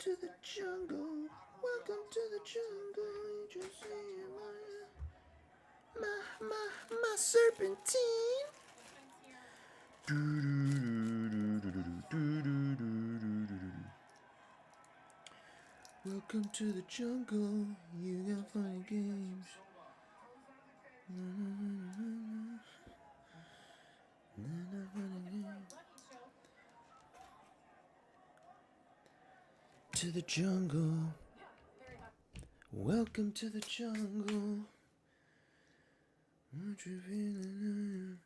to the jungle. Welcome to the jungle. You just see my serpentine. Welcome to the jungle. You got funny games. To the jungle. Welcome to the jungle. What you feeling?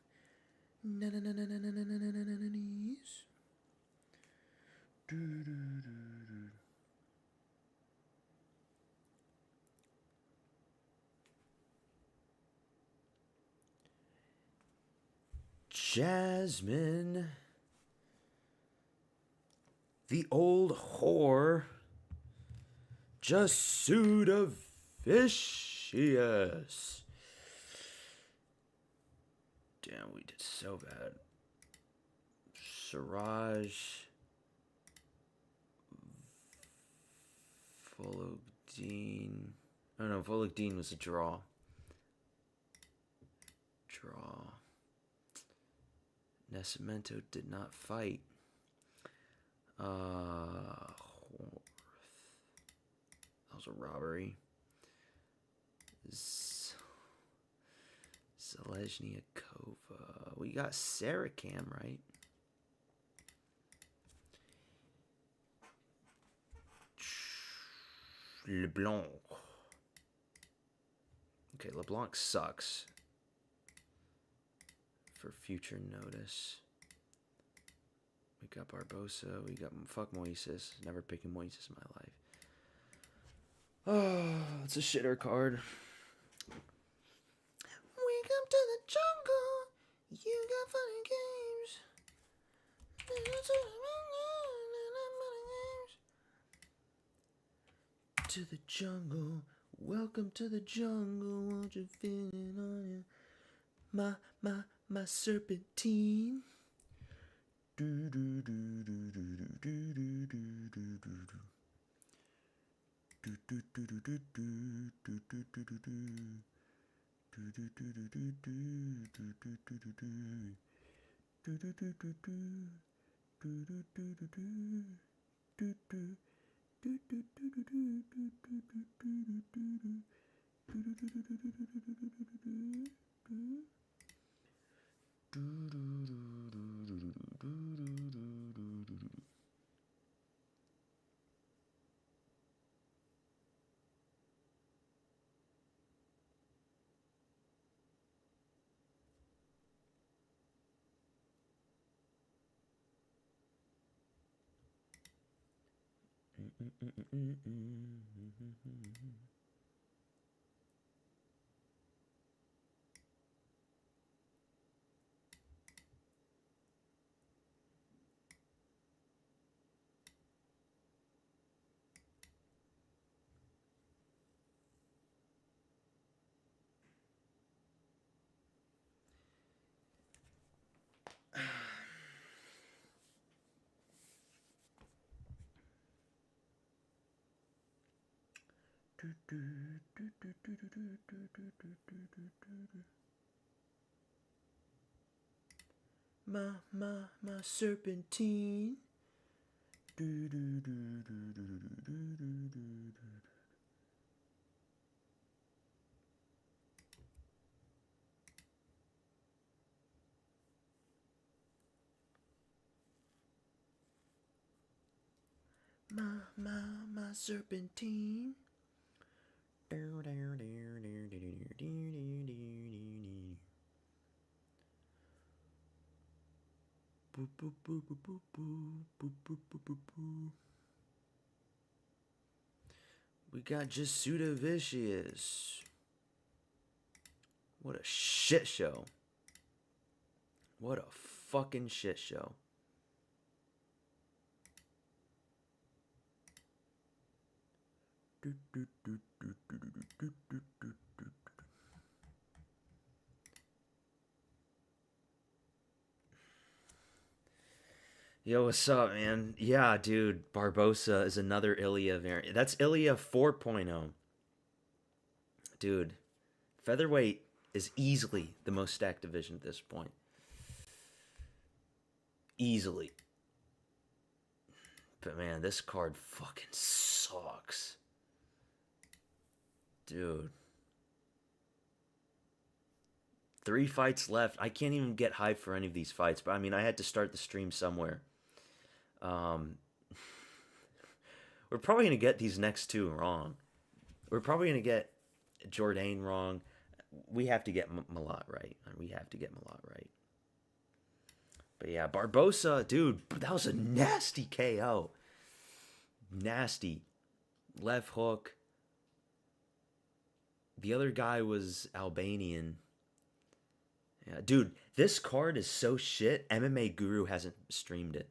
Jasmine, the old whore, just sued a vicious. Damn, we did so bad. Siraj, Vologdine. Oh no, Vologdine was a draw. Nascimento did not fight. That was a robbery. Zelezniakova. We got Saracam, right? LeBlanc. Okay, LeBlanc sucks. For future notice. We got Barbosa. We got fuck Moises. Never picking Moises in my life. Oh, it's a shitter card. Welcome to the jungle. You got funny games. To the jungle. Welcome to the jungle. Won't you feel it on you? My serpentine. Do do do do do do do do do do do. Do do do do do do do do do do. Do do do do do do do do do do do. Do do do do do. Do do do do do. Do do. Do do do do do do My serpentine. Do do do do do do do do do. My serpentine. We got Jasuda Vicious. What a shit show. What a fucking shit show. Yo, what's up, man? Yeah, dude, Barbosa is another Ilya variant. That's Ilya 4.0. Dude, featherweight is easily the most stacked division at this point. Easily. But man, this card fucking sucks. Dude. 3 fights left. I can't even get hyped for any of these fights, but I mean, I had to start the stream somewhere. Um, we're probably going to get these next two wrong. We're probably going to get Jourdain wrong. We have to get Malott right. We have to get Malott right. But yeah, Barbosa, dude, that was a nasty KO. Nasty. Left hook. The other guy was Albanian. Yeah, dude, this card is so shit. MMA Guru hasn't streamed it.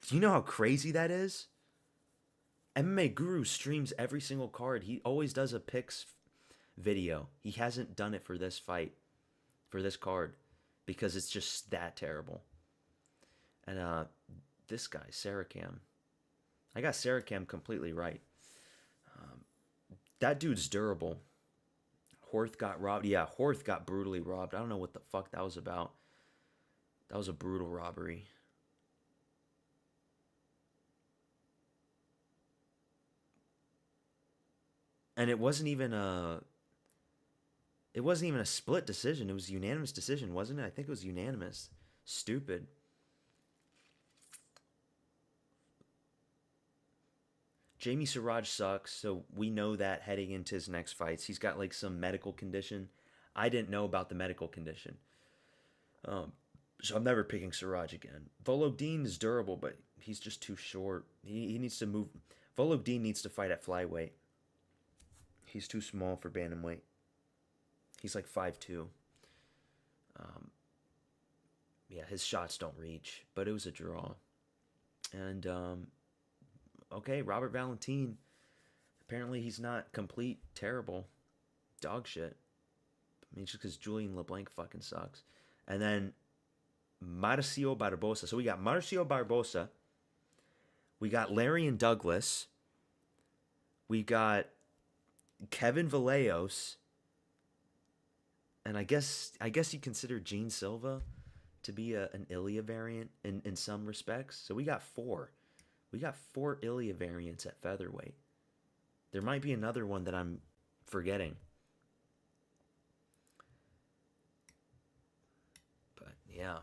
Do you know how crazy that is? MMA Guru streams every single card. He always does a picks video. He hasn't done it for this fight, for this card, because it's just that terrible. And this guy, Saracam. I got Saracam completely right. That dude's durable. Horth got robbed. Yeah, Horth got brutally robbed. I don't know what the fuck that was about. That was a brutal robbery. And it wasn't even a split decision. It was a unanimous decision, wasn't it? I think it was unanimous. Stupid. Jamie Siraj sucks, so we know that heading into his next fights. He's got like some medical condition. I didn't know about the medical condition. So I'm never picking Siraj again. Volodin is durable, but he's just too short. He needs to move. Volodin needs to fight at flyweight. He's too small for bantamweight. He's like 5'2". Yeah, his shots don't reach, but it was a draw. And okay, Robert Valentin. Apparently, he's not complete terrible dog shit. I mean, just because Julian LeBlanc fucking sucks. And then Marcio Barbosa. So we got Marcio Barbosa. We got Larian Douglas. We got Kevin Vallejos. And I guess you consider Gene Silva to be an Ilya variant in some respects. So we got four. We got four Ilya variants at featherweight. There might be another one that I'm forgetting. But yeah.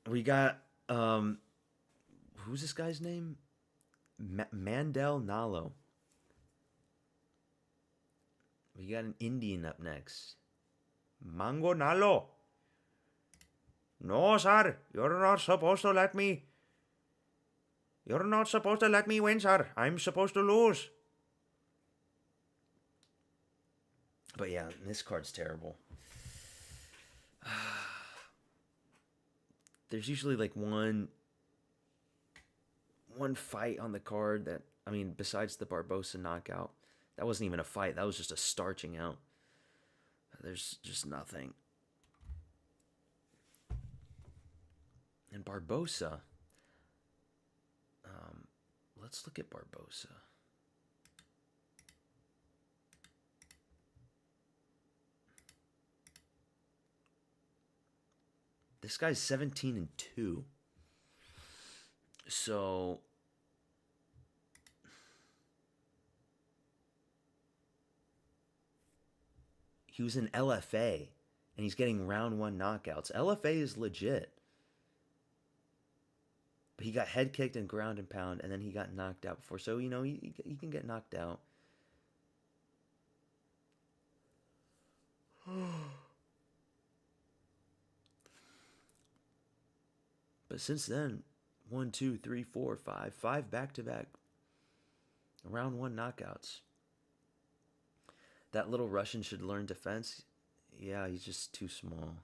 We got who's this guy's name? Mandel Nalo. We got an Indian up next. Mango Nalo. No, sir. You're not supposed to let me. You're not supposed to let me win, sir. I'm supposed to lose. But yeah, this card's terrible. There's usually like one fight on the card that, I mean, besides the Barbosa knockout, that wasn't even a fight. That was just a starching out. There's just nothing. And Barbosa. Let's look at Barbosa. This guy's 17-2. So he was in LFA and he's getting round one knockouts. LFA is legit. But he got head kicked and ground and pound, and then he got knocked out before. So, you know, he can get knocked out. But since then, 1, 2, 3, 4, 5 back-to-back round one knockouts. That little Russian should learn defense. Yeah, he's just too small.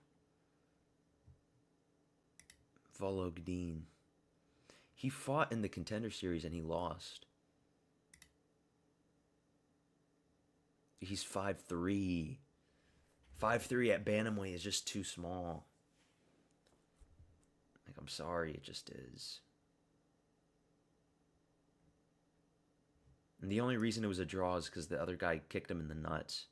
Volodin. He fought in the Contender Series and he lost. he's 5'3". 5'3" at bantamweight is just too small. Like, I'm sorry, it just is. And the only reason it was a draw is because the other guy kicked him in the nuts.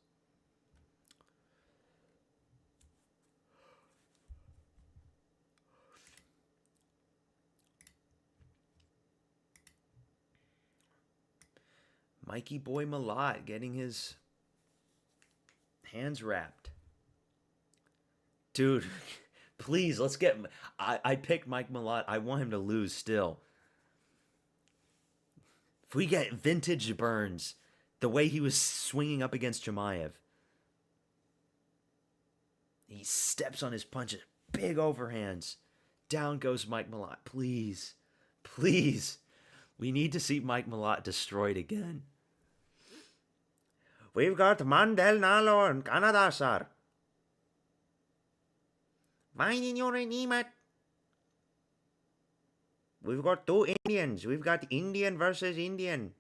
Mikey Boy Malott getting his hands wrapped. Dude, please, let's get... I picked Mike Malott. I want him to lose still. If we get vintage Burns, the way he was swinging up against Chimaev. He steps on his punches. Big overhands. Down goes Mike Malott. Please. Please. We need to see Mike Malott destroyed again. We've got Mandel Nalo in Canada, sir. We've got two Indians. We've got Indian versus Indian.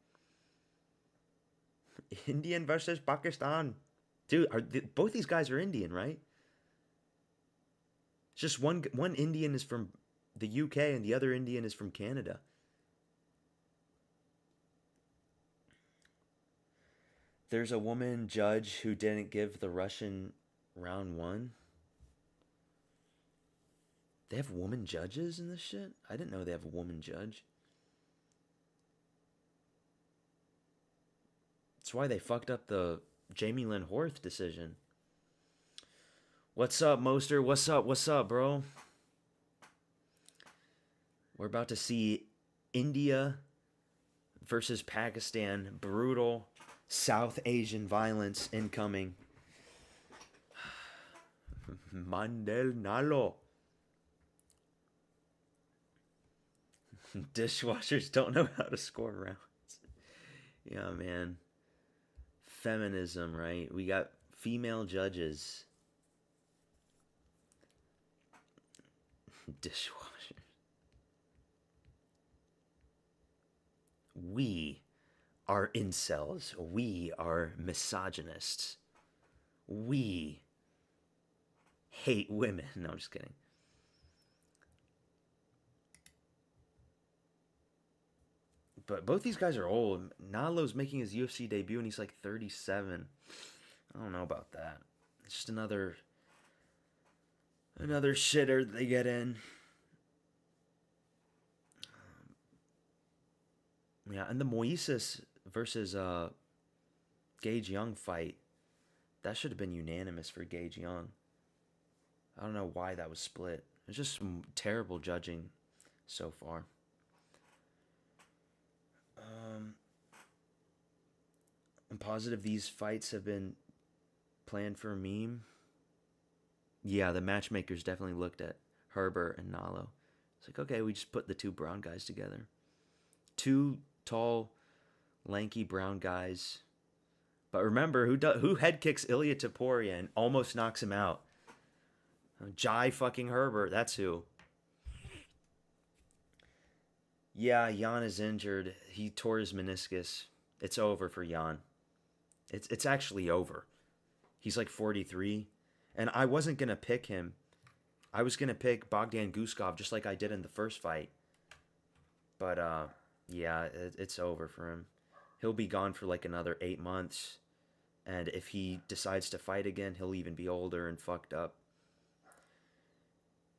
Indian versus Pakistan. Dude, both these guys are Indian, right? It's just one Indian is from the UK and the other Indian is from Canada. There's a woman judge who didn't give the Russian round one. They have woman judges in this shit? I didn't know they have a woman judge. That's why they fucked up the Jamie Lynn Horth decision. What's up, Moster? What's up, bro? We're about to see India versus Pakistan. Brutal South Asian violence incoming. Mandel Nalo. Dishwashers don't know how to score rounds. Yeah, man. Feminism, right? We got female judges. Dishwashers. We are incels. We are misogynists. We hate women. No, I'm just kidding. But both these guys are old. Nalo's making his UFC debut and he's like 37. I don't know about that. It's just another shitter that they get in. Yeah, and the Moises versus Gage Young fight, that should have been unanimous for Gage Young. I don't know why that was split. It's just terrible judging so far. I'm positive these fights have been planned for a meme. Yeah, the matchmakers definitely looked at Herbert and Nalo. It's like, okay, we just put the two brown guys together. Two tall, lanky brown guys. But remember, who head kicks Ilya Topuria and almost knocks him out? Jai fucking Herbert, that's who. Yeah, Jan is injured. He tore his meniscus. It's over for Jan. It's actually over. He's like 43. And I wasn't going to pick him. I was going to pick Bogdan Guskov just like I did in the first fight. But, yeah, it's over for him. He'll be gone for like another 8 months. And if he decides to fight again, he'll even be older and fucked up.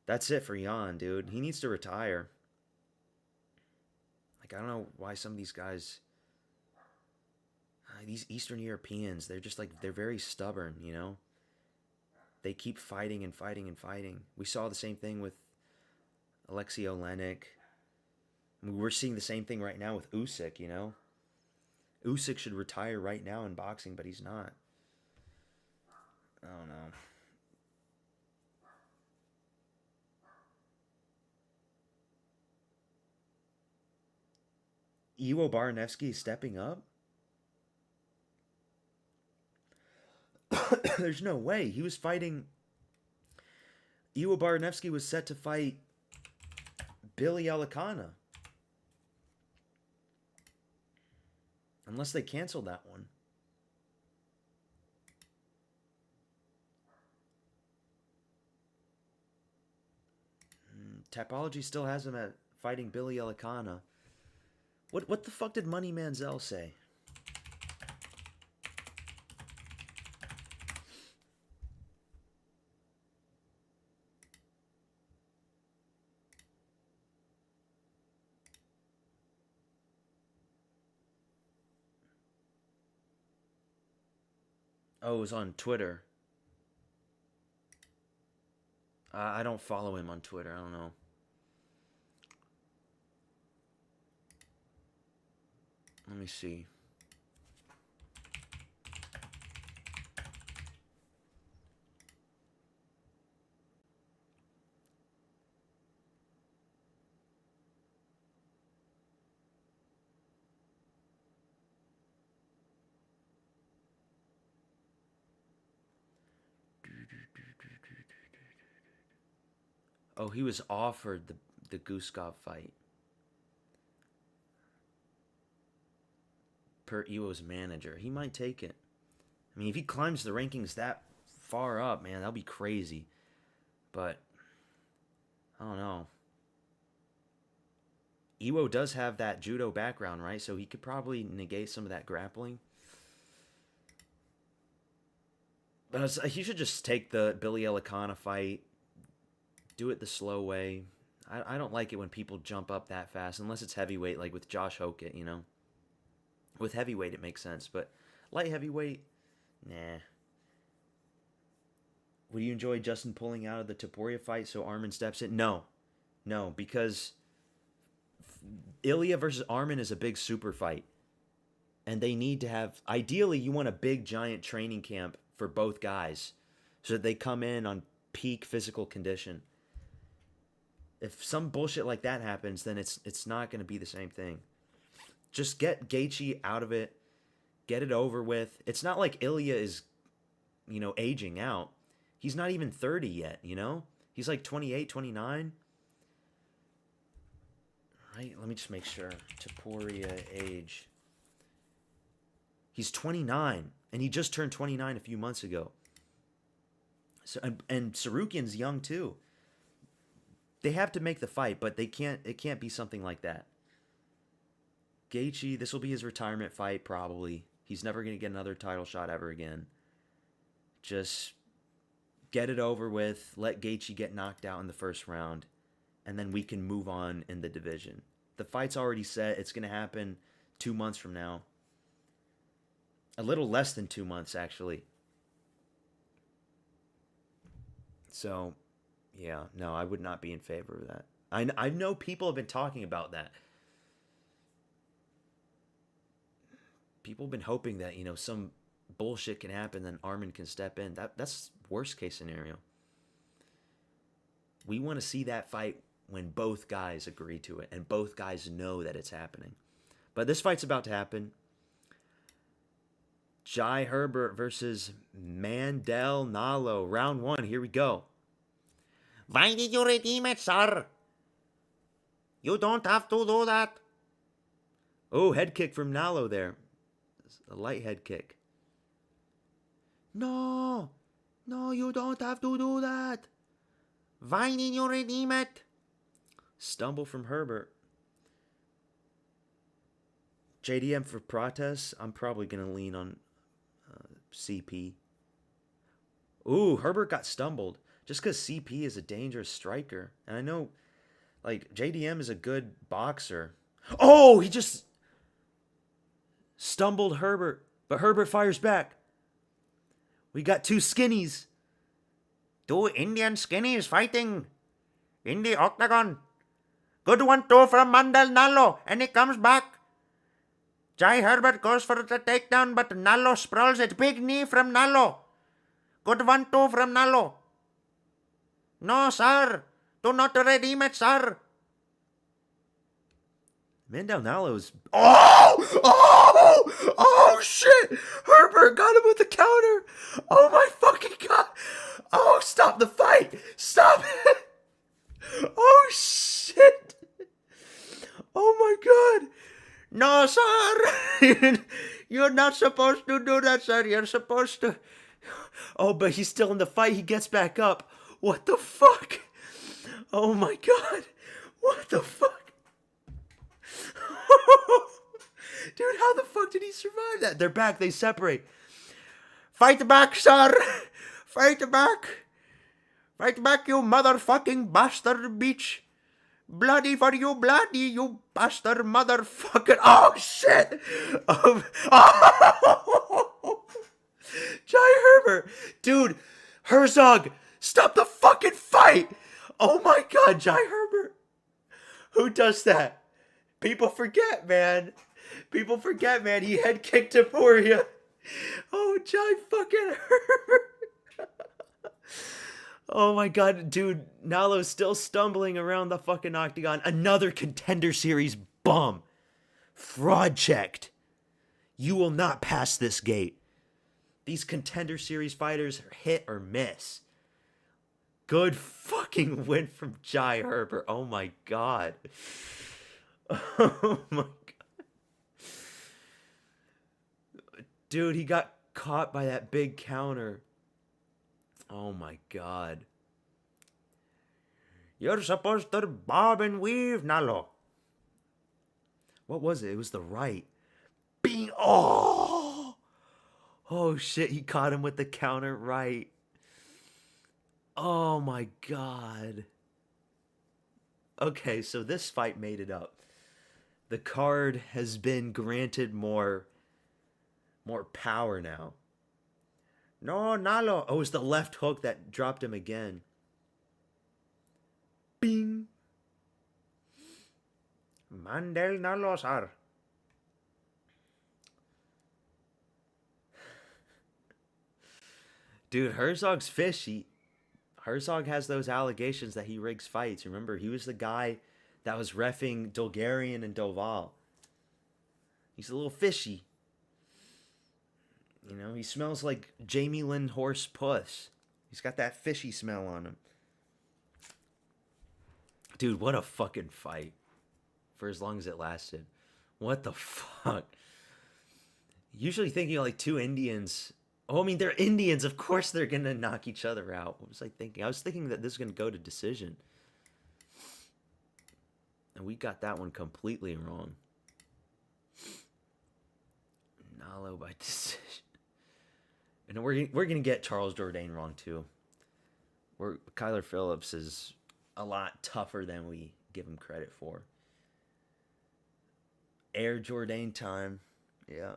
That's it for Jan, dude. He needs to retire. Like, I don't know why some of these guys... these Eastern Europeans, they're just like... They're very stubborn, you know? They keep fighting and fighting and fighting. We saw the same thing with Alexei Olenek. I mean, we're seeing the same thing right now with Usyk, you know? Usyk should retire right now in boxing, but he's not. I don't know. Iwo Baranevsky is stepping up? There's no way. He was fighting... Iwo Baranevsky was set to fight Billy Alicana. Unless they canceled that one. Tapology still has him at fighting Billy Elicana. What the fuck did Money Manziel say? Oh, it was on Twitter. I don't follow him on Twitter. I don't know. Let me see. Oh, he was offered the Guskov fight. Per Iwo's manager. He might take it. I mean, if he climbs the rankings that far up, man, that'll be crazy. But, I don't know. Iwo does have that judo background, right? So he could probably negate some of that grappling. But he should just take the Billy Elicana fight. Do it the slow way. I don't like it when people jump up that fast, unless it's heavyweight, like with Josh Hokett, you know? With heavyweight, it makes sense, but light heavyweight, nah. Would you enjoy Justin pulling out of the Topuria fight so Arman steps in? No, because Ilya versus Arman is a big super fight, and they need to have. Ideally, you want a big giant training camp for both guys, so that they come in on peak physical condition. If some bullshit like that happens, then it's not going to be the same thing. Just get Gaethje out of it. Get it over with. It's not like Ilya is, aging out. He's not even 30 yet, He's like 28, 29. Right? Let me just make sure. Topuria age. He's 29, and he just turned 29 a few months ago. So and Sarukian's young too. They have to make the fight, but it can't be something like that. Gaethje, this will be his retirement fight, probably. He's never going to get another title shot ever again. Just get it over with. Let Gaethje get knocked out in the first round, and then we can move on in the division. The fight's already set. It's going to happen 2 months from now. A little less than 2 months, actually. So, yeah, no, I would not be in favor of that. I know people have been talking about that. People have been hoping that, some bullshit can happen, then Arman can step in. That's worst case scenario. We want to see that fight when both guys agree to it and both guys know that it's happening. But this fight's about to happen. Jai Herbert versus Mandel Nalo. Round 1. Here we go. Why did you redeem it, sir? You don't have to do that. Oh, head kick from Nalo there. A light head kick. No, you don't have to do that. Why did you redeem it? Stumble from Herbert. JDM for protest. I'm probably going to lean on CP. Ooh, Herbert got stumbled. Just because CP is a dangerous striker. And I know, JDM is a good boxer. Oh, he just stumbled Herbert. But Herbert fires back. We got two skinnies. Two Indian skinnies fighting in the octagon. Good 1-2 from Mandel Nalo, and he comes back. Jai Herbert goes for the takedown, but Nalo sprawls it. Big knee from Nalo. Good 1-2 from Nalo. No, sir. Do not redeem it, sir. Mandel Nalo's... Oh, shit! Herbert got him with the counter! Oh, my fucking God! Oh, stop the fight! Stop it! Oh, shit! Oh, my God! No, sir! You're not supposed to do that, sir. You're supposed to... Oh, but he's still in the fight. He gets back up. What the fuck? Oh my god. What the fuck? Dude, how the fuck did he survive that? They're back. They separate. Fight back, sir. Fight back. Fight back, you motherfucking bastard bitch. Bloody for you, bloody, you bastard motherfucker. Oh, shit. Oh. Jai Herbert. Dude, Herzog, stop the fucking fight. Oh my god, Jai Herbert. Who does that? People forget, man. People forget, man. He head kicked Taporia. Oh, Jai fucking Herbert. Oh my god, dude. Nalo's still stumbling around the fucking octagon. Another Contender Series bum. Fraud checked. You will not pass this gate. These Contender Series fighters are hit or miss. Good fucking win from Jai Herbert. Oh my god. Oh my god. Dude, he got caught by that big counter. Oh my god. You're supposed to bob and weave, Nalo. What was it? It was the right. Bing! Oh! Oh shit, he caught him with the counter right. Oh my god. Okay, so this fight made it up. The card has been granted more power now. No, Nalo. Oh, it was the left hook that dropped him again. Bing! Mandel Nalo, sir. Dude, Herzog's fishy. Herzog has those allegations that he rigs fights. Remember, he was the guy that was reffing Dolgarian and Doval. He's a little fishy. You know, he smells like Jamie Lynn horse puss. He's got that fishy smell on him. Dude, what a fucking fight. For as long as it lasted. What the fuck? Usually thinking like two Indians. Oh, I mean, they're Indians. Of course they're going to knock each other out. What was I thinking? I was thinking that this is going to go to decision. And we got that one completely wrong. Nalo by decision. And we're going to get Charles Jourdain wrong, too. Kyler Phillips is a lot tougher than we give him credit for. Air Jourdain time. Yeah.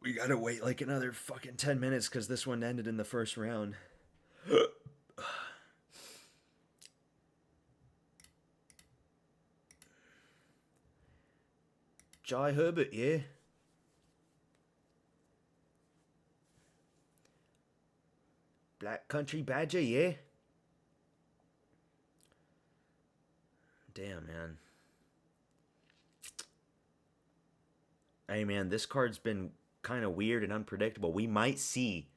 We gotta wait like another fucking 10 minutes because this one ended in the first round. Jai Herbert, yeah. Black Country Badger, yeah. Damn, man. Hey, man, this card's been kind of weird and unpredictable. We might see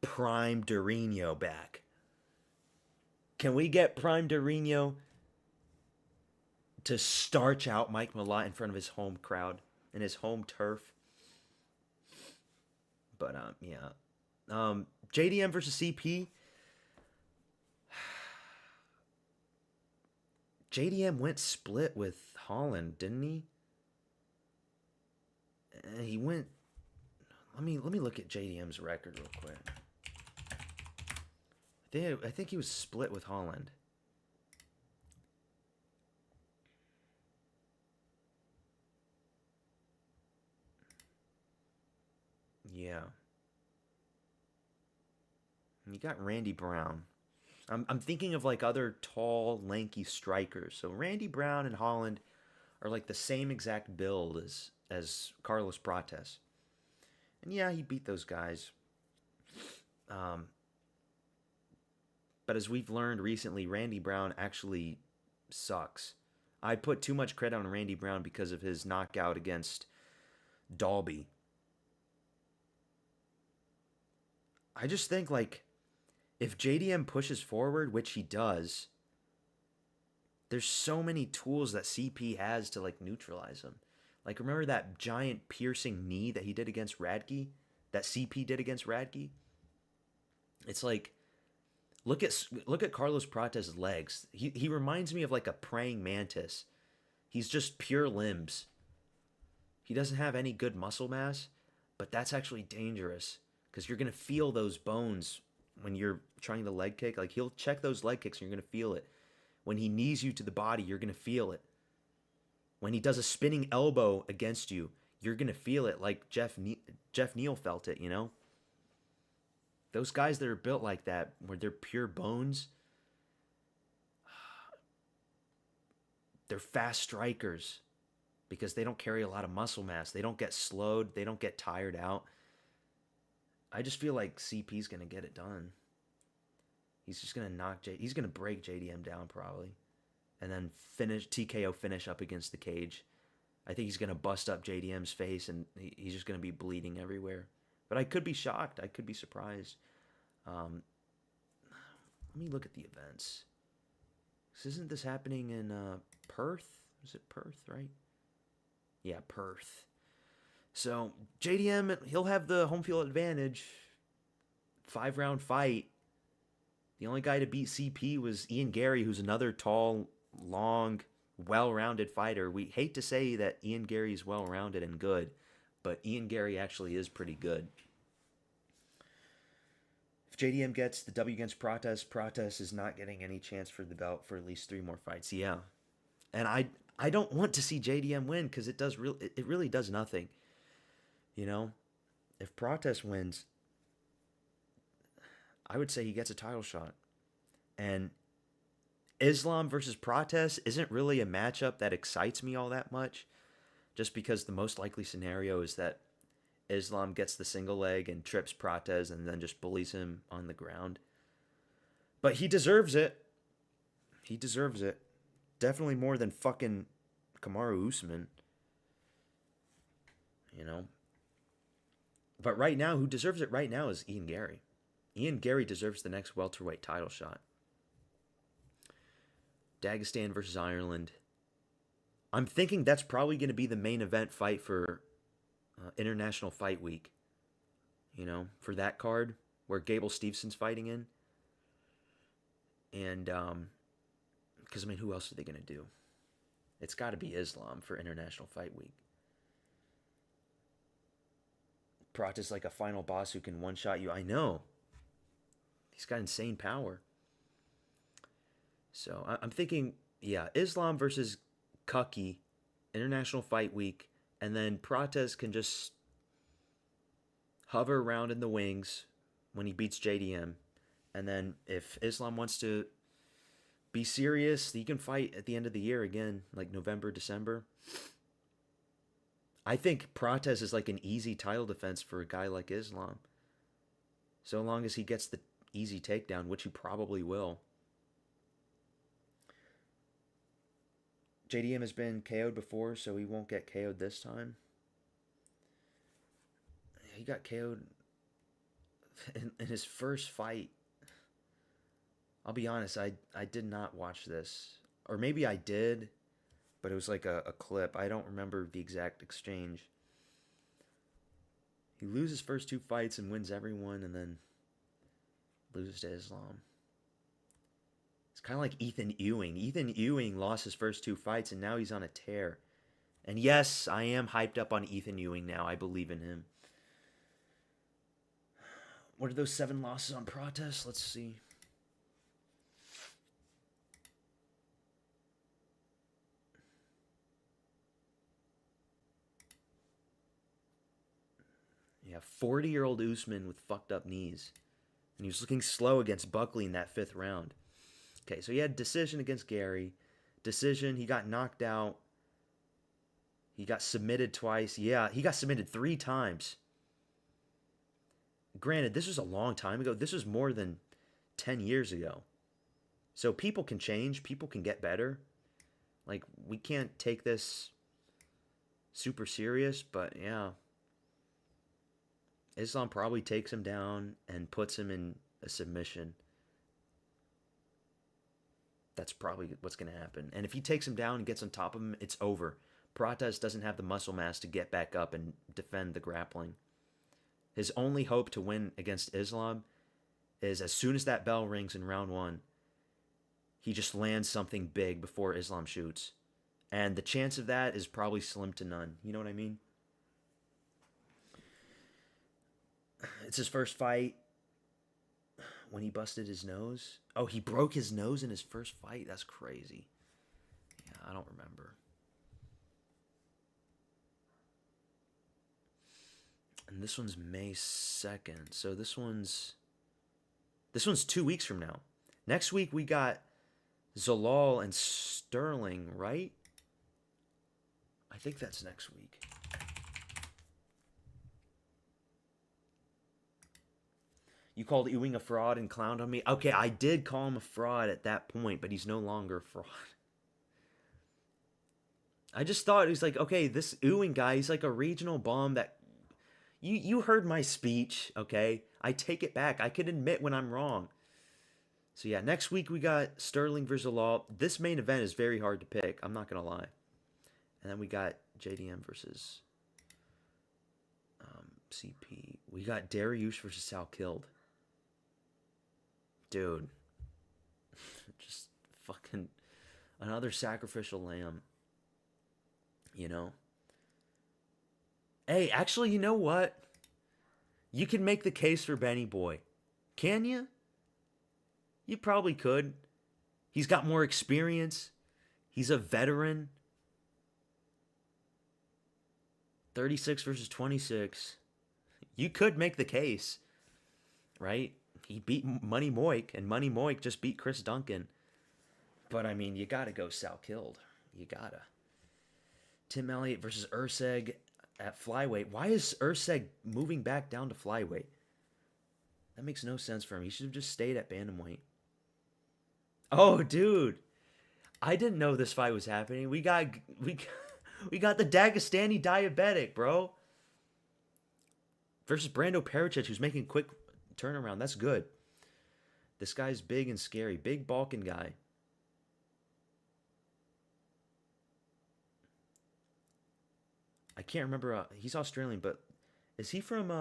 Prime Dorino back. Can we get Prime Dorino to starch out Mike Malott in front of his home crowd and his home turf? But, yeah. JDM versus CP. JDM went split with Holland, didn't he? He went. Let me look at JDM's record real quick. I think he was split with Holland. Yeah. And you got Randy Brown. I'm thinking of like other tall, lanky strikers. So Randy Brown and Holland are like the same exact build as Carlos Prates. And yeah, he beat those guys. But as we've learned recently, Randy Brown actually sucks. I put too much credit on Randy Brown because of his knockout against Dalby. I just think like if JDM pushes forward, which he does, there's so many tools that CP has to like neutralize him. Like remember that giant piercing knee that he did against Radke? That CP did against Radke? It's like Look at Carlos Prates' legs. He reminds me of like a praying mantis. He's just pure limbs. He doesn't have any good muscle mass, but that's actually dangerous because you're gonna feel those bones when you're trying the leg kick. Like he'll check those leg kicks and you're gonna feel it. When he knees you to the body, you're gonna feel it. When he does a spinning elbow against you, you're gonna feel it like Jeff Neal felt it. Those guys that are built like that, where they're pure bones, they're fast strikers because they don't carry a lot of muscle mass. They don't get slowed. They don't get tired out. I just feel like CP's gonna get it done. He's just gonna he's gonna break JDM down probably, and then finish TKO finish up against the cage. I think he's gonna bust up JDM's face, and he's just gonna be bleeding everywhere. But I could be shocked. I could be surprised. Let me look at the events. Isn't this happening in Perth? Is it Perth, right? Yeah, Perth. So JDM, he'll have the home field advantage. 5-round fight. The only guy to beat CP was Ian Gary, who's another tall, long, well-rounded fighter. We hate to say that Ian Gary is well-rounded and good, but Ian Gary actually is pretty good. If JDM gets the W against Prates is not getting any chance for the belt for at least 3 more fights. Yeah, and I don't want to see JDM win because it really does nothing. If Prates wins, I would say he gets a title shot, and Islam versus Prates isn't really a matchup that excites me all that much, just because the most likely scenario is that Islam gets the single leg and trips Prates and then just bullies him on the ground. But he deserves it. He deserves it. Definitely more than fucking Kamaru Usman. But right now, who deserves it right now is Ian Gary. Ian Gary deserves the next welterweight title shot. Dagestan versus Ireland. I'm thinking that's probably going to be the main event fight for International Fight Week. For that card where Gable Stevenson's fighting in. And, because, who else are they going to do? It's got to be Islam for International Fight Week. Prates like a final boss who can one-shot you. I know. He's got insane power. So I'm thinking, yeah, Islam versus Kucky, International Fight Week, and then Prates can just hover around in the wings when he beats JDM. And then if Islam wants to be serious, he can fight at the end of the year again, like November, December. I think Prates is like an easy title defense for a guy like Islam. So long as he gets the easy takedown, which he probably will. JDM has been KO'd before, so he won't get KO'd this time. He got KO'd in his first fight. I'll be honest, I did not watch this. Or maybe I did, but it was like a clip. I don't remember the exact exchange. He loses first 2 fights and wins everyone, and then loses to Islam. It's kind of like Ethan Ewing. Ethan Ewing lost his first 2 fights, and now he's on a tear. And yes, I am hyped up on Ethan Ewing now. I believe in him. What are those 7 losses on Prates? Let's see. Yeah, 40-year-old Usman with fucked up knees. And he was looking slow against Buckley in that 5th round. Okay, so he had decision against Gary. Decision, he got knocked out. He got submitted twice. Yeah, he got submitted 3 times. Granted, this was a long time ago. This was more than 10 years ago. So people can change. People can get better. Like, we can't take this super serious, but yeah. Islam probably takes him down and puts him in a submission. That's probably what's going to happen. And if he takes him down and gets on top of him, it's over. Prates doesn't have the muscle mass to get back up and defend the grappling. His only hope to win against Islam is as soon as that bell rings in round 1, he just lands something big before Islam shoots. And the chance of that is probably slim to none. You know what I mean? It's his first fight when he busted his nose. Oh, he broke his nose in his first fight? That's crazy. Yeah, I don't remember. And this one's May 2nd. So this one's 2 weeks from now. Next week we got Zalal and Sterling, right? I think that's next week. You called Ewing a fraud and clowned on me? Okay, I did call him a fraud at that point, but he's no longer a fraud. I just thought, he's like, okay, this Ewing guy, he's like a regional bum that... You heard my speech, okay? I take it back. I can admit when I'm wrong. So yeah, next week we got Sterling versus Law. This main event is very hard to pick. I'm not going to lie. And then we got JDM versus CP. We got Dariush versus Sal Killed. Dude. Just fucking another sacrificial lamb. You know? Hey, actually, you know what? You can make the case for Benny Boy. Can you? You probably could. He's got more experience. He's a veteran. 36 versus 26. You could make the case, right? He beat Money Moik, and Money Moik just beat Chris Duncan. But, I mean, you gotta go Sal Killed. You gotta. Tim Elliott versus Urseg at flyweight. Why is Urseg moving back down to flyweight? That makes no sense for him. He should have just stayed at bantamweight. Oh, dude. I didn't know this fight was happening. We got the Dagestani diabetic, bro. Versus Brando Pericic, who's making a quick turnaround. That's good. This guy's big and scary. Big Balkan guy. I can't remember. He's Australian, but is he from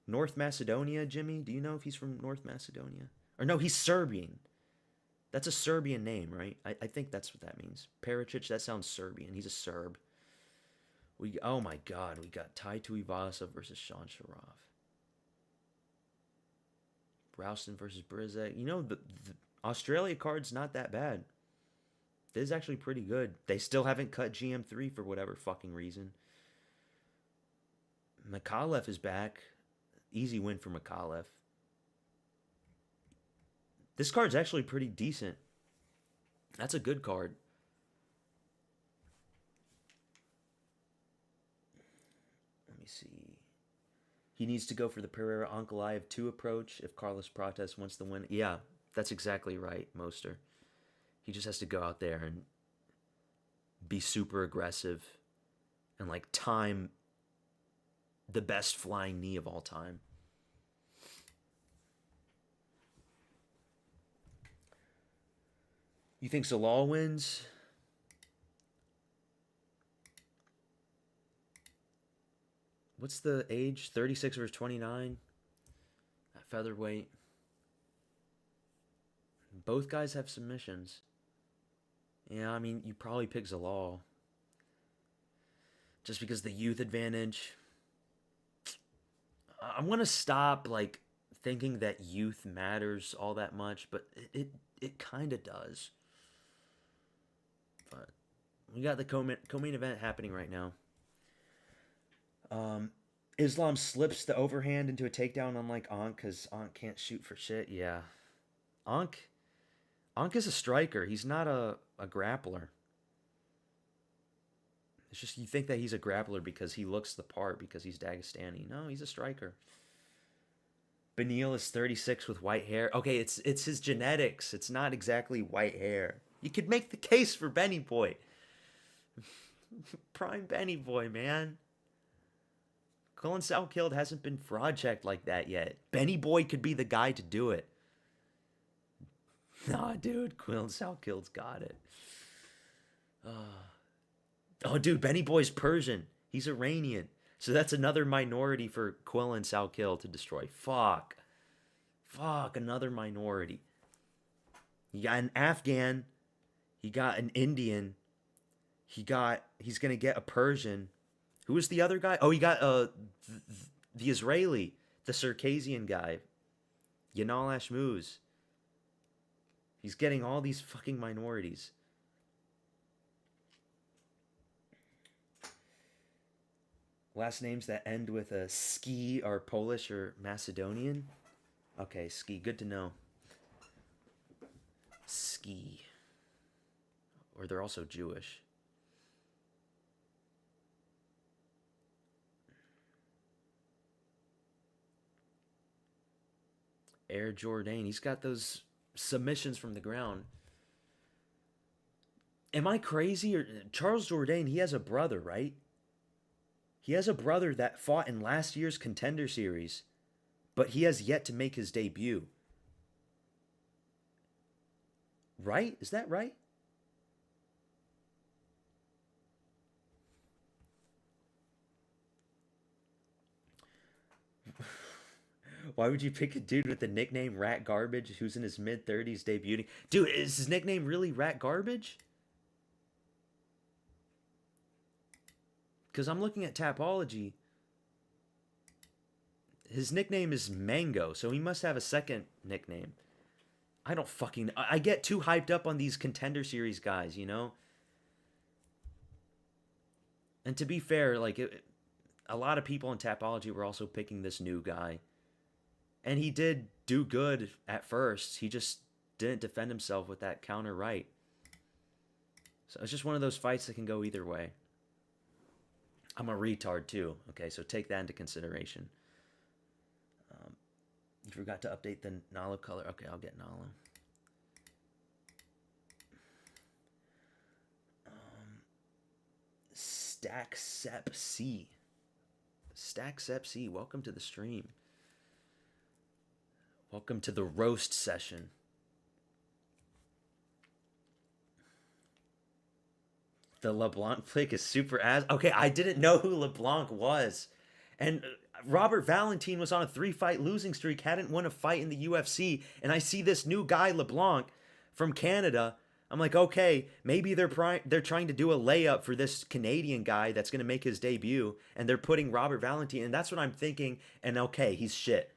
North Macedonia, Jimmy? Do you know if he's from North Macedonia? Or no, he's Serbian. That's a Serbian name, right? I think that's what that means. Pericic, that sounds Serbian. He's a Serb. Oh my God, we got Tai Tuivasa versus Sean Sharaf. Rouston versus Brizek. You know, the Australia card's not that bad. This is actually pretty good. They still haven't cut GM3 for whatever fucking reason. Mikalev is back. Easy win for Mikalev. This card's actually pretty decent. That's a good card. Let me see. He needs to go for the Pereira Ankalaev 2 approach if Carlos Prates wants to win. Yeah, that's exactly right, Moster. He just has to go out there and be super aggressive and like time the best flying knee of all time. You think Zalal wins? What's the age? 36 versus 29 at featherweight. Both guys have submissions. Yeah, I mean, you probably pick Zalal. Just because the youth advantage. I'm going to stop, like, thinking that youth matters all that much, but it kind of does. But we got the co-main event happening right now. Islam slips the overhand into a takedown unlike Ankh because Ankh can't shoot for shit. Yeah. Ankh is a striker. He's not a grappler. It's just you think that he's a grappler because he looks the part because he's Dagestani. No, he's a striker. Beneil is 36 with white hair. Okay, it's his genetics. It's not exactly white hair. You could make the case for Benny Boy. Prime Benny Boy, man. Colin Salkild hasn't been fraud checked like that yet. Benny Boy could be the guy to do it. Nah, dude. Colin Salkild's got it. Oh, dude. Benny Boy's Persian. He's Iranian. So that's another minority for Quillen Salkild to destroy. Fuck. Fuck, another minority. You got an Afghan. He got an Indian. He's gonna get a Persian. Who was the other guy? Oh, he got the Israeli, the Circassian guy, Yanal Ashmuz. He's getting all these fucking minorities. Last names that end with a ski are Polish or Macedonian. Okay, ski. Good to know. Ski. Or they're also Jewish. Air Jordan. He's got those submissions from the ground. Am I crazy? Or Charles Jourdain, he has a brother, right? He has a brother that fought in last year's Contender Series, but he has yet to make his debut. Right? Is that right? Why would you pick a dude with the nickname Rat Garbage who's in his mid 30s debuting? Dude, is his nickname really Rat Garbage? Because I'm looking at Tapology. His nickname is Mango, so he must have a second nickname. I don't fucking... I get too hyped up on these Contender Series guys, you know? And to be fair, like, a lot of people in Tapology were also picking this new guy. And he did do good at first. He just didn't defend himself with that counter right. So it's just one of those fights that can go either way. I'm a retard too. Okay, so take that into consideration. You forgot to update the Nalo color. Okay, I'll get Nalo. Stack Sep C. Stack Sep C, welcome to the stream. Welcome to the roast session. The LeBlanc pick is super ass. Okay, I didn't know who LeBlanc was. And Robert Valentin was on a 3-fight losing streak, hadn't won a fight in the UFC, and I see this new guy LeBlanc from Canada. I'm like, okay, maybe they're trying to do a layup for this Canadian guy that's going to make his debut, and they're putting Robert Valentin, and that's what I'm thinking, and okay, he's shit.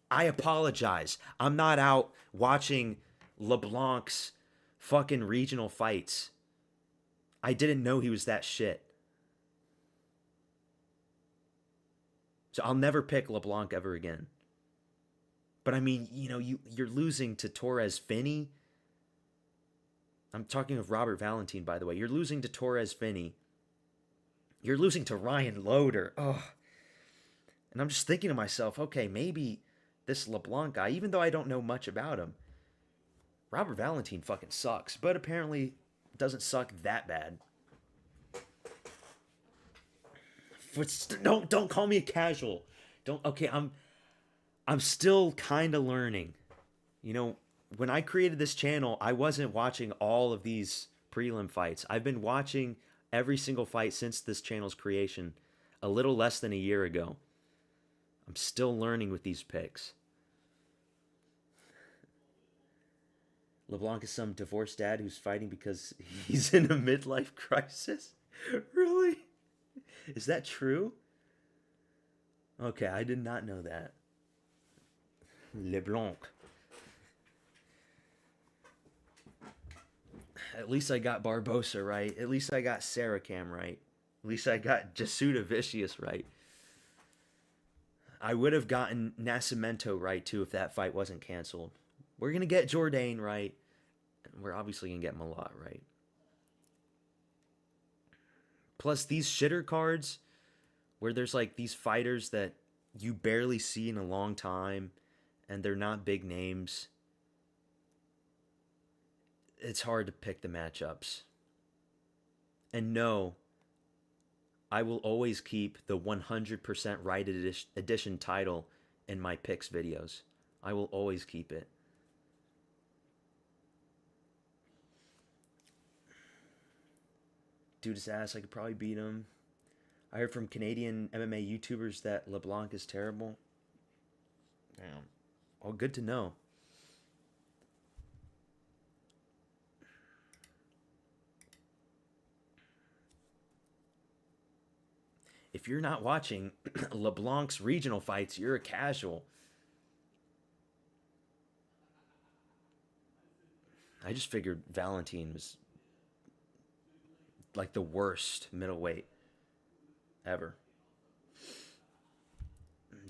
I apologize. I'm not out watching LeBlanc's fucking regional fights. I didn't know he was that shit. So I'll never pick LeBlanc ever again. But I mean, you know, you're losing to Torres Finney. I'm talking of Robert Valentin, by the way. You're losing to Torres Finney. You're losing to Ryan Loader. Ugh. And I'm just thinking to myself, okay, maybe this LeBlanc guy, even though I don't know much about him, Robert Valentin fucking sucks. But apparently doesn't suck that bad. Don't call me a casual. Okay, I'm still kind of learning. You know, when I created this channel, I wasn't watching all of these prelim fights. I've been watching every single fight since this channel's creation, a little less than a year ago. I'm still learning with these picks. LeBlanc is some divorced dad who's fighting because he's in a midlife crisis? Really? Is that true? Okay, I did not know that. LeBlanc. At least I got Barbosa right. At least I got Saracam right. At least I got Jasuda Vicious right. I would have gotten Nascimento right too if that fight wasn't canceled. We're going to get Jourdain right. And we're obviously going to get Malott right. Plus these shitter cards where there's like these fighters that you barely see in a long time and they're not big names. It's hard to pick the matchups. And no, I will always keep the 100% right edition title in my picks videos. I will always keep it. Dude is ass. I could probably beat him. I heard from Canadian MMA YouTubers that LeBlanc is terrible. Damn. All good to know. If you're not watching LeBlanc's regional fights, you're a casual. I just figured Valentine was like the worst middleweight ever.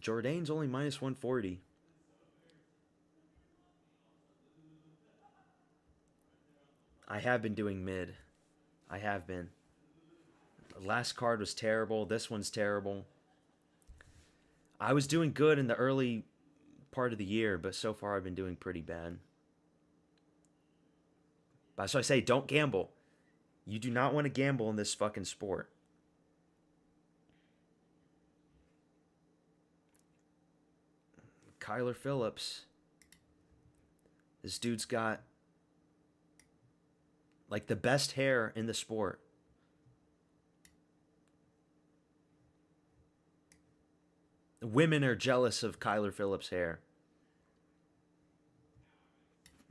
Jourdain's only minus 140. I have been doing mid. I have been. The last card was terrible. This one's terrible. I was doing good in the early part of the year, but so far I've been doing pretty bad. But so I say, don't gamble. You do not want to gamble in this fucking sport. Kyler Phillips. This dude's got like the best hair in the sport. Women are jealous of Kyler Phillips' hair.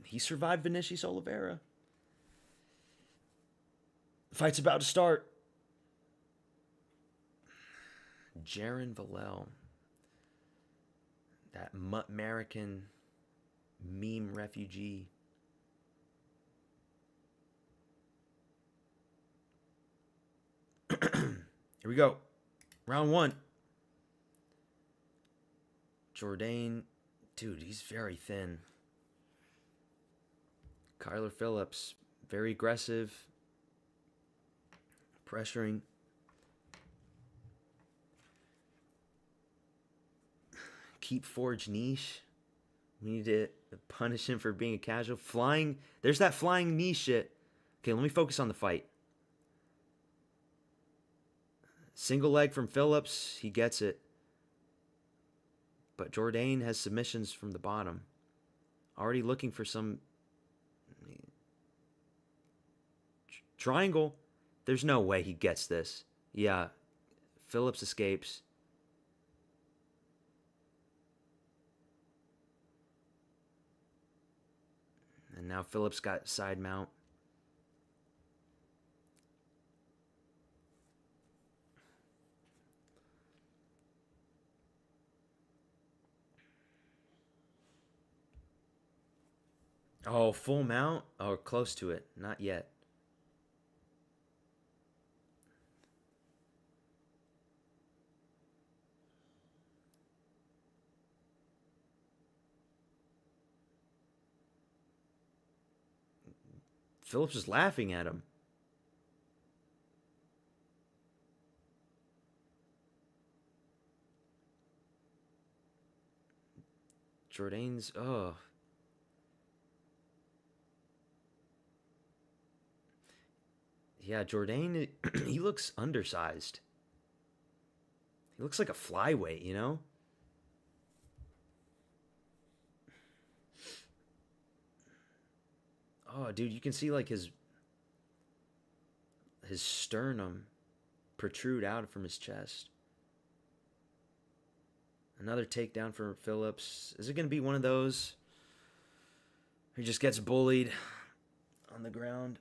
He survived Vinicius Oliveira. Fight's about to start. Jaron Vallel. That American meme refugee. Here we go. Round one. Jourdain. Dude, he's very thin. Kyler Phillips. Very aggressive. Pressuring. Keep Forge niche. We need to punish him for being a casual. Flying. There's that flying knee shit. Okay, let me focus on the fight. Single leg from Phillips. He gets it. But Jourdain has submissions from the bottom. Already looking for some triangle. There's no way he gets this. Yeah. Phillips escapes. And now Phillips got side mount. Oh, full mount? Oh, close to it. Not yet. Phillips is laughing at him. Jourdain's, oh. Yeah, Jourdain, he looks undersized. He looks like a flyweight, you know? Oh, dude, you can see like his sternum protrude out from his chest. Another takedown for Phillips. Is it going to be one of those? He just gets bullied on the ground.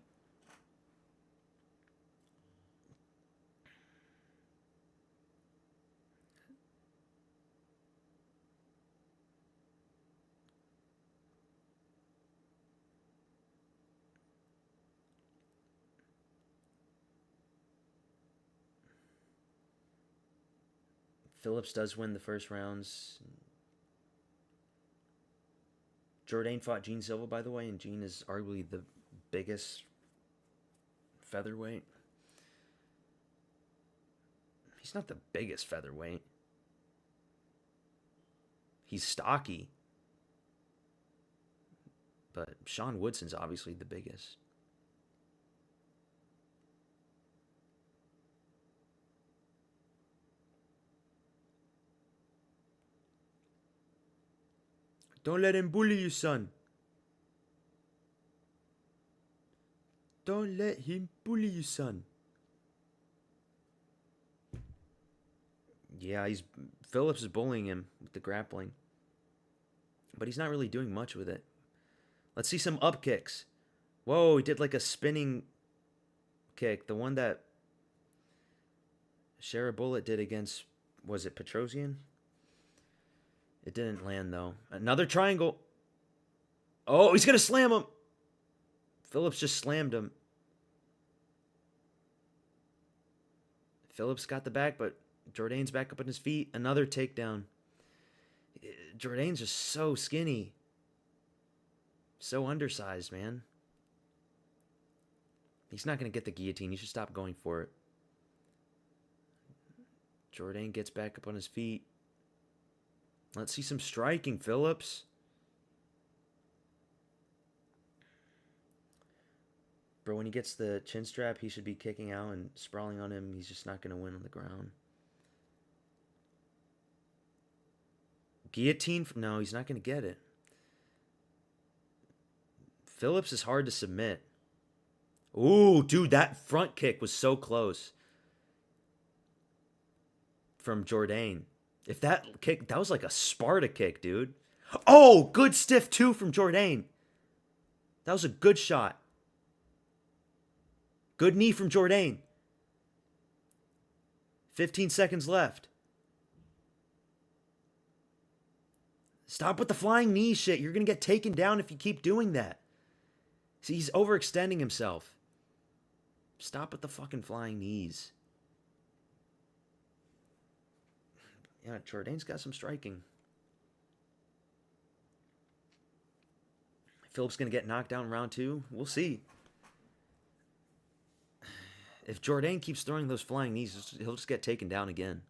Phillips does win the first rounds. Jourdain fought Gene Silva, by the way, and Gene is arguably the biggest featherweight. He's not the biggest featherweight. He's stocky. But Sean Woodson's obviously the biggest. Don't let him bully you, son. Don't let him bully you, son. Yeah, Phillips is bullying him with the grappling. but he's not really doing much with it. Let's see some up kicks. Whoa, he did like a spinning kick. The one that Shara Bullet did against, was it Petrosian? It didn't land, though. Another triangle. Oh, he's going to slam him. Phillips just slammed him. Phillips got the back, but Jourdain's back up on his feet. Another takedown. Jourdain's just so skinny. So undersized, man. He's not going to get the guillotine. He should stop going for it. Jourdain gets back up on his feet. Let's see some striking, Phillips. Bro, when he gets the chin strap, he should be kicking out and sprawling on him. He's just not going to win on the ground. Guillotine? No, he's not going to get it. Phillips is hard to submit. Ooh, dude, that front kick was so close. From Jourdain. If that kick, that was like a Sparta kick, dude. Oh, good stiff two from Jourdain. That was a good shot. Good knee from Jourdain. 15 seconds left. Stop with the flying knee shit. You're going to get taken down if you keep doing that. See, he's overextending himself. Stop with the fucking flying knees. Yeah, Jourdain's got some striking. Phillips going to get knocked down in round 2? We'll see. If Jourdain keeps throwing those flying knees, he'll just get taken down again.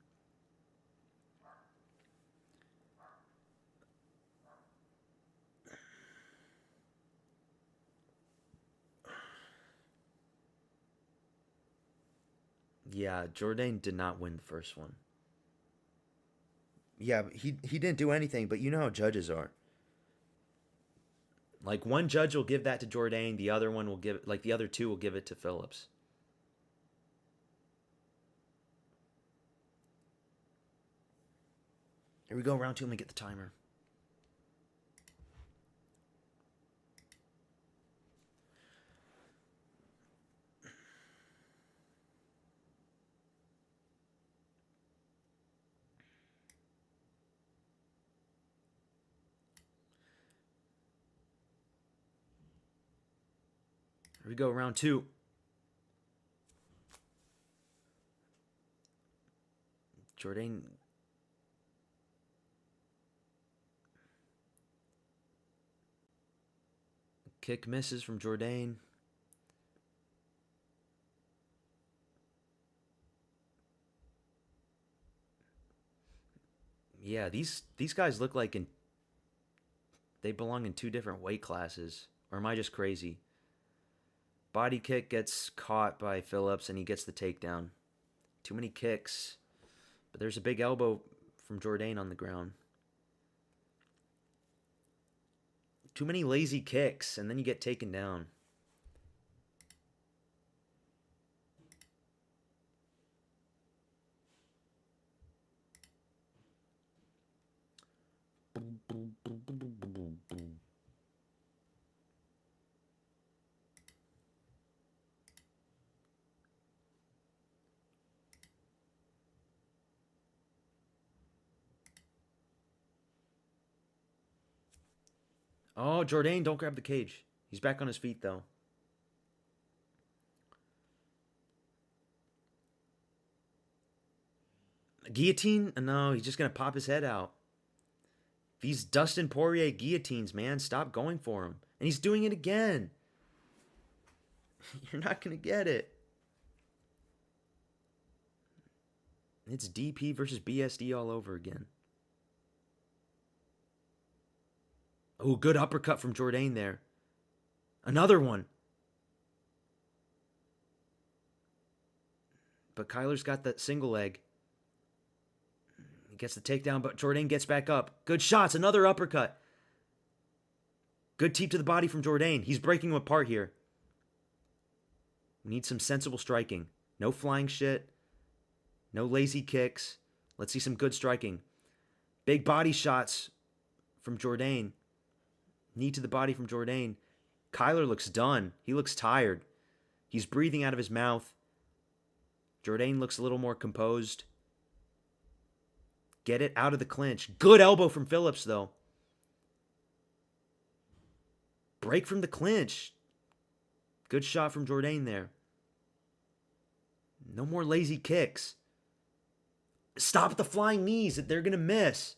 Yeah, Jourdain did not win the first one. Yeah, he didn't do anything, but you know how judges are. Like, one judge will give that to Jourdain, the other one will give it, like, the other two will give it to Phillips. Here we go, round 2. Let me get the timer. Here we go, round 2. Jourdain. Kick misses from Jourdain. Yeah, these guys look like they belong in 2 different weight classes. Or am I just crazy? Body kick gets caught by Phillips and he gets the takedown. Too many kicks. But there's a big elbow from Jourdain on the ground. Too many lazy kicks and then you get taken down. Oh, Jourdain, don't grab the cage. He's back on his feet, though. Guillotine? No, he's just going to pop his head out. These Dustin Poirier guillotines, man, stop going for him. And he's doing it again. You're not going to get it. It's DP versus BSD all over again. Oh, good uppercut from Jourdain there. Another one. But Kyler's got that single leg. He gets the takedown, but Jourdain gets back up. Good shots. Another uppercut. Good teep to the body from Jourdain. He's breaking him apart here. We need some sensible striking. No flying shit. No lazy kicks. Let's see some good striking. Big body shots from Jourdain. Knee to the body from Jourdain. Kyler looks done. He looks tired. He's breathing out of his mouth. Jourdain looks a little more composed. Get it out of the clinch. Good elbow from Phillips, though. Break from the clinch. Good shot from Jourdain there. No more lazy kicks. Stop the flying knees. They're going to miss.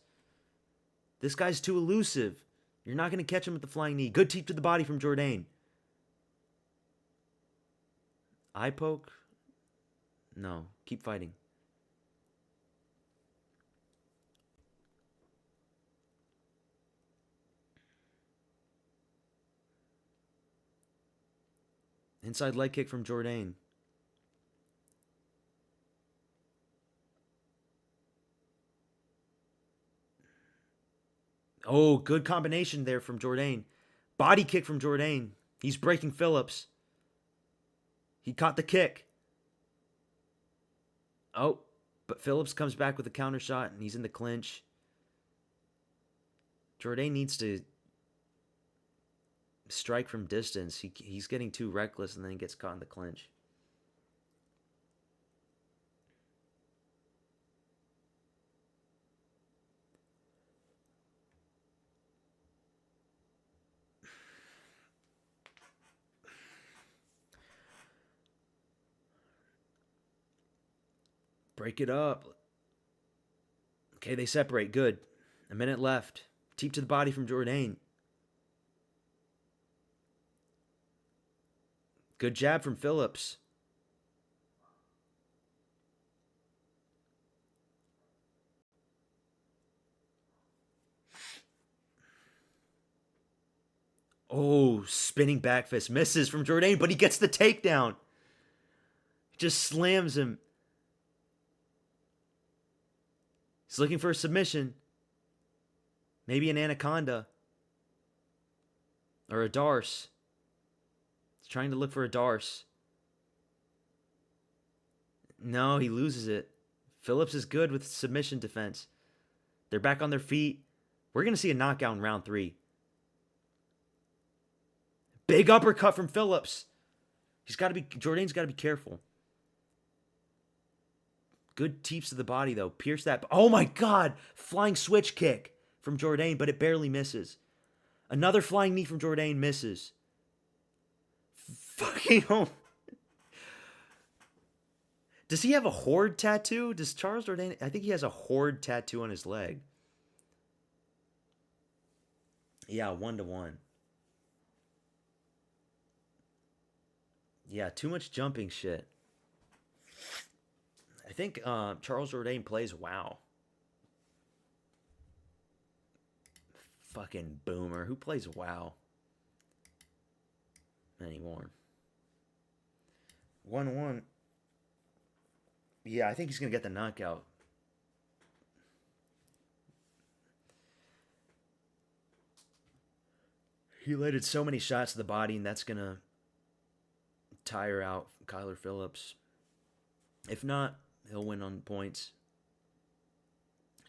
This guy's too elusive. You're not going to catch him with the flying knee. Good teep to the body from Jourdain. Eye poke? No. Keep fighting. Inside leg kick from Jourdain. Oh, good combination there from Jourdain. Body kick from Jourdain. He's breaking Phillips. He caught the kick. Oh, but Phillips comes back with a counter shot and he's in the clinch. Jourdain needs to strike from distance. He's getting too reckless and then he gets caught in the clinch. Break it up. Okay, they separate. Good. A minute left. Teep to the body from Jourdain. Good jab from Phillips. Oh, spinning back fist. Misses from Jourdain, but he gets the takedown. He just slams him. He's looking for a submission. Maybe an anaconda. Or a darce. He's trying to look for a darce. No, he loses it. Phillips is good with submission defense. They're back on their feet. We're going to see a knockout in round 3. Big uppercut from Phillips. Jourdain's got to be careful. Good teeps to the body, though. Pierce that. Oh, my God. Flying switch kick from Jourdain, but it barely misses. Another flying knee from Jourdain misses. Fucking home. Does he have a horde tattoo? Does Charles Jourdain? I think he has a horde tattoo on his leg. Yeah, 1-1. Yeah, too much jumping shit. I think Charles Jourdain plays WoW. Fucking boomer. Who plays WoW anymore? 1-1. Yeah, I think he's going to get the knockout. He landed so many shots to the body, and that's going to tire out Kyler Phillips. If not, he'll win on points.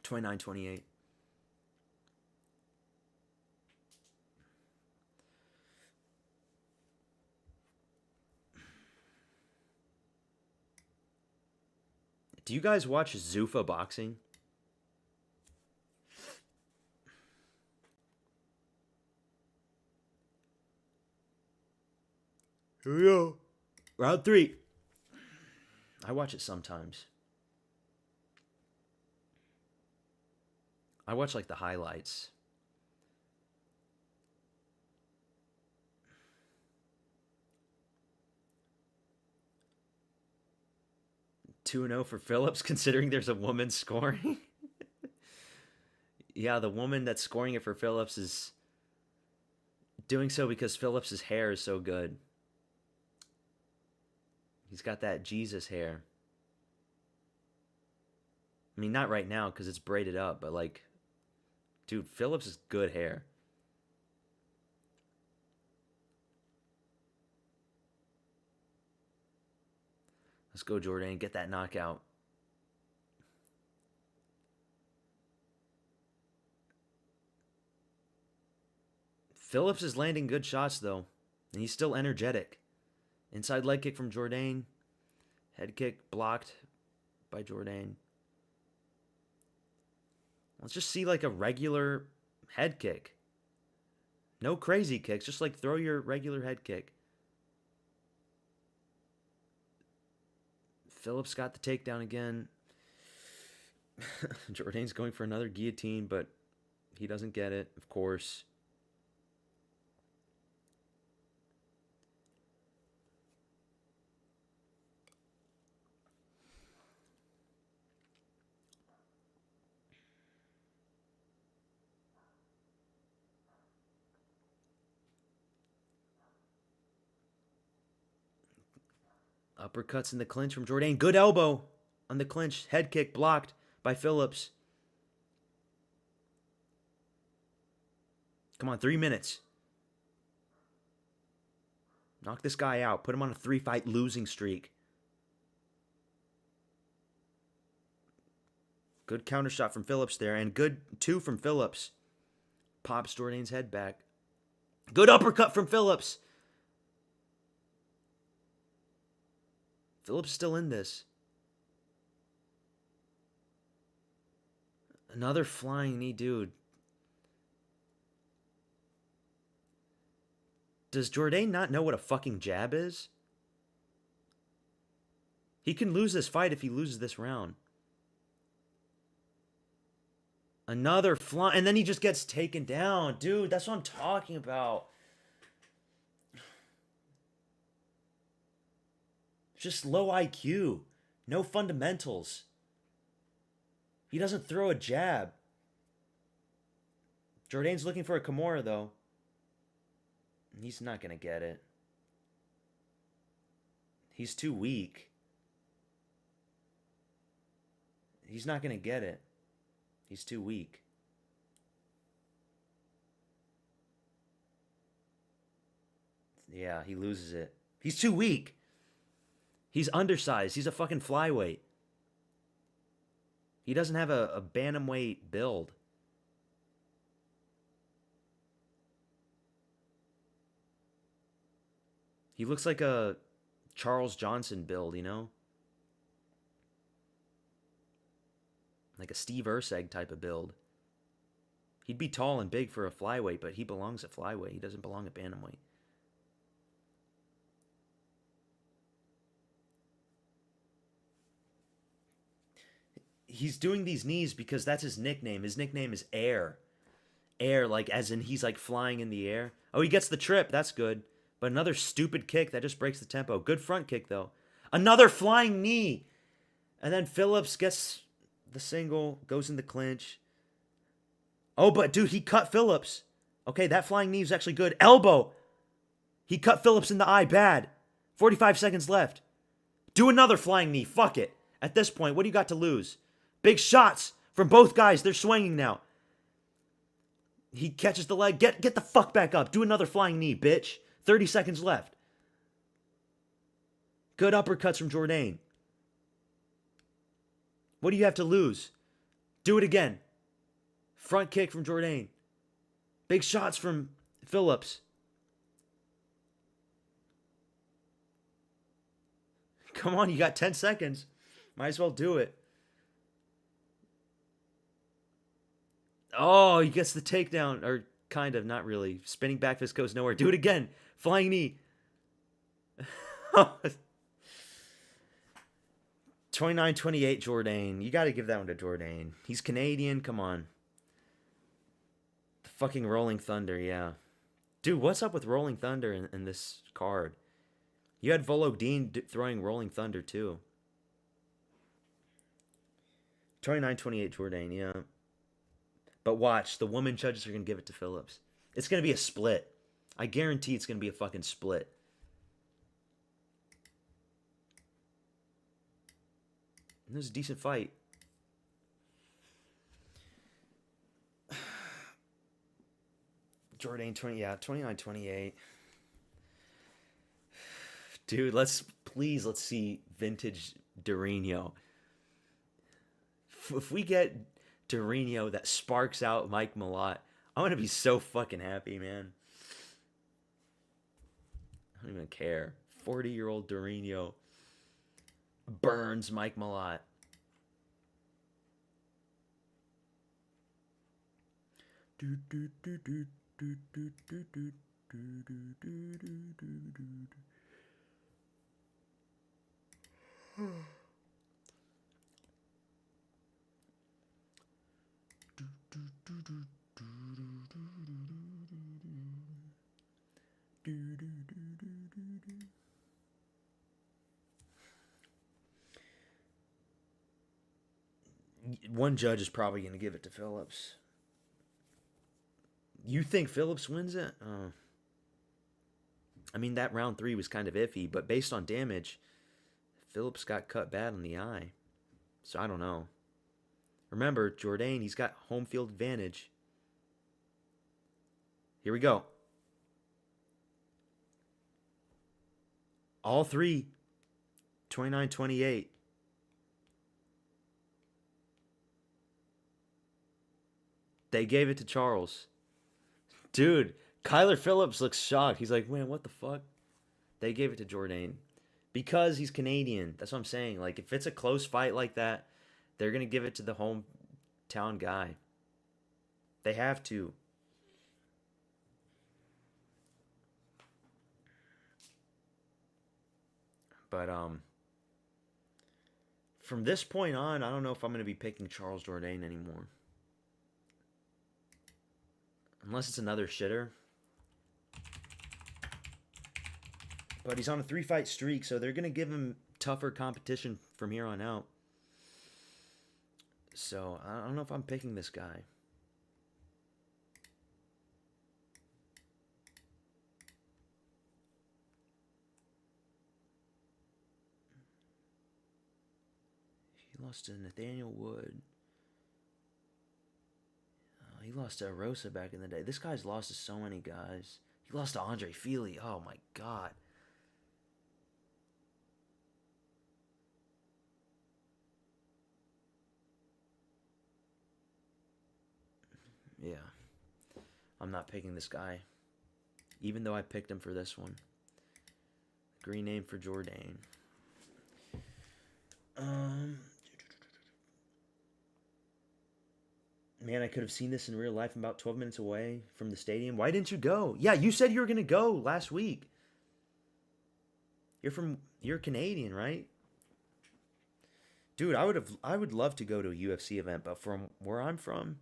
29-28. Do you guys watch Zuffa boxing? Here we go. Round 3. I watch it sometimes. I watch like the highlights. Two 2-0 for Phillips, considering there's a woman scoring. Yeah, the woman that's scoring it for Phillips is doing so because Phillips' hair is so good. He's got that Jesus hair. I mean, not right now because it's braided up, but like, dude, Phillips is good hair. Let's go, Jourdain. Get that knockout. Phillips is landing good shots, though. And he's still energetic. Inside leg kick from Jourdain. Head kick blocked by Jourdain. Let's just see like a regular head kick. No crazy kicks. Just like throw your regular head kick. Phillips got the takedown again. Jourdain's going for another guillotine, but he doesn't get it, of course. Uppercuts in the clinch from Jourdain. Good elbow on the clinch. Head kick blocked by Phillips. Come on, 3 minutes. Knock this guy out. Put him on a 3-fight losing streak. Good counter shot from Phillips there. And good 2 from Phillips. Pops Jourdain's head back. Good uppercut from Phillips. Phillips still in this. Another flying knee, dude. Does Jourdain not know what a fucking jab is? He can lose this fight if he loses this round. Another fly, and then he just gets taken down. Dude, that's what I'm talking about. Just low IQ. No fundamentals. He doesn't throw a jab. Jourdain's looking for a Kimura, though. He's not going to get it. He's too weak. He's not going to get it. He's too weak. Yeah, he loses it. He's too weak. He's undersized. He's a fucking flyweight. He doesn't have a bantamweight build. He looks like a Charles Johnson build, you know? Like a Steve Erceg type of build. He'd be tall and big for a flyweight, but he belongs at flyweight. He doesn't belong at bantamweight. He's doing these knees because that's his nickname. His nickname is Air. Air, like as in he's like flying in the air. Oh, he gets the trip. That's good. But another stupid kick that just breaks the tempo. Good front kick, though. Another flying knee. And then Phillips gets the single, goes in the clinch. Oh, but dude, he cut Phillips. Okay, that flying knee is actually good. Elbow. He cut Phillips in the eye bad. 45 seconds left. Do another flying knee. Fuck it. At this point, what do you got to lose? Big shots from both guys. They're swinging now. He catches the leg. Get the fuck back up. Do another flying knee, bitch. 30 seconds left. Good uppercuts from Jourdain. What do you have to lose? Do it again. Front kick from Jourdain. Big shots from Phillips. Come on, you got 10 seconds. Might as well do it. Oh, he gets the takedown. Or kind of, not really. Spinning back fist goes nowhere. Do it again. Flying knee. 29-28 Jourdain. You got to give that one to Jourdain. He's Canadian. Come on. The fucking Rolling Thunder, yeah. Dude, what's up with Rolling Thunder in this card? You had Volodin throwing Rolling Thunder, too. 29-28 Jourdain, yeah. But watch, the woman judges are going to give it to Phillips. It's going to be a split. I guarantee it's going to be a fucking split. And this is a decent fight. Jourdain, 29-28. Dude, let's see vintage Durinho. If we get Durinho that sparks out Mike Malott, I'm going to be so fucking happy, man. I don't even care. 40-year-old Dorino burns Mike Malott. One judge is probably going to give it to Phillips. You think Phillips wins it? I mean, that round 3 was kind of iffy, but based on damage, Phillips got cut bad on the eye. So I don't know. Remember, Jourdain, he's got home field advantage. Here we go. All three. 29-28. They gave it to Charles. Dude, Kyler Phillips looks shocked. He's like, man, what the fuck? They gave it to Jourdain. Because he's Canadian. That's what I'm saying. Like, if it's a close fight like that, they're going to give it to the hometown guy. They have to. But, from this point on, I don't know if I'm going to be picking Charles Jourdain anymore. Unless it's another shitter. But he's on a 3-fight streak, so they're going to give him tougher competition from here on out. So, I don't know if I'm picking this guy. He lost to Nathaniel Wood. He lost to Arosa back in the day. This guy's lost to so many guys. He lost to Andre Feely. Oh, my God. Yeah. I'm not picking this guy. Even though I picked him for this one. Green name for Jourdain. Man, I could have seen this in real life. I'm about 12 minutes away from the stadium. Why didn't you go? Yeah, you said you were going to go last week. You're Canadian, right? Dude, I would love to go to a UFC event, but from where I'm from,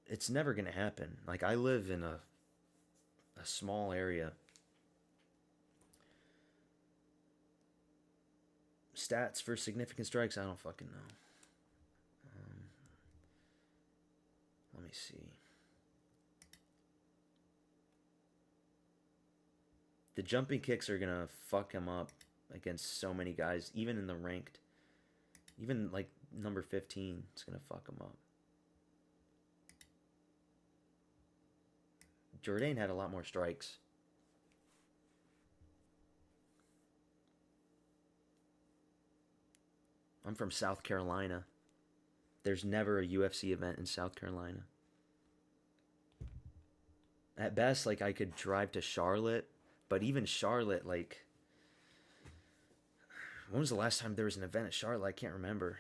it's never going to happen. Like, I live in a small area. Stats for significant strikes, I don't fucking know. Let me see. The jumping kicks are gonna fuck him up against so many guys, even in the ranked. Even like number 15, it's gonna fuck him up. Jourdain had a lot more strikes. I'm from South Carolina. There's never a UFC event in South Carolina. At best, like, I could drive to Charlotte, but even Charlotte, like, when was the last time there was an event at Charlotte? I can't remember.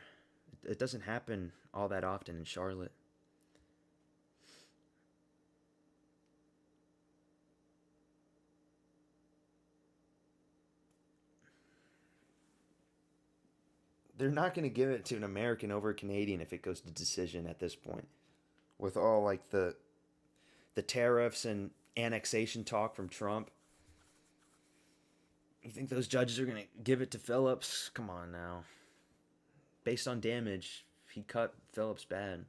It doesn't happen all that often in Charlotte. They're not going to give it to an American over a Canadian if it goes to decision at this point. With all, like, the tariffs and annexation talk from Trump. You think those judges are going to give it to Phillips? Come on now. Based on damage, he cut Phillips bad.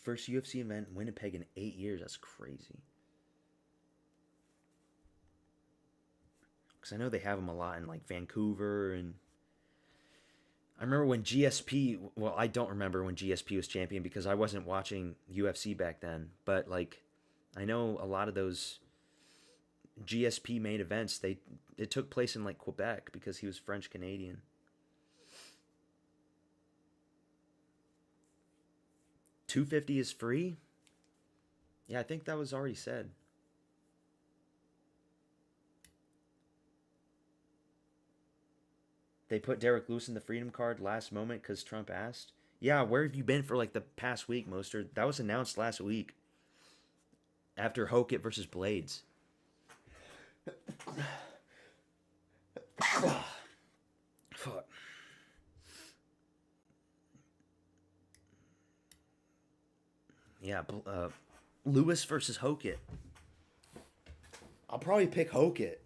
First UFC event in Winnipeg in 8 years. That's crazy. Because I know they have them a lot in, like, Vancouver. And I remember when GSP... Well, I don't remember when GSP was champion because I wasn't watching UFC back then. But, like, I know a lot of those GSP main events, it took place in like Quebec because he was French Canadian. $250 is free? Yeah, I think that was already said. They put Derek Lewis in the Freedom Card last moment because Trump asked. Yeah, where have you been for like the past week, Moster? That was announced last week after Hokit versus Blades. Fuck. Yeah, Lewis versus Hokit. I'll probably pick Hokit.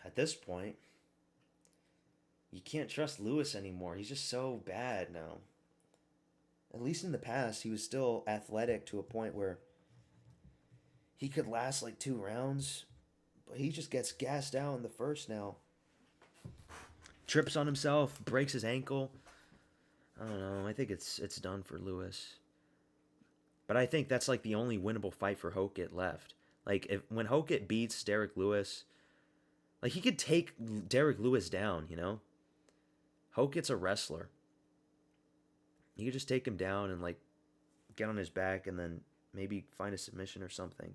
At this point, you can't trust Lewis anymore. He's just so bad now. At least in the past, he was still athletic to a point where he could last like 2 rounds, but he just gets gassed out in the first now. Trips on himself, breaks his ankle. I don't know. I think it's done for Lewis. But I think that's like the only winnable fight for Hokit left. Like when Hokit beats Derek Lewis, like he could take Derek Lewis down, you know? Hokit's a wrestler. You could just take him down and like get on his back and then maybe find a submission or something.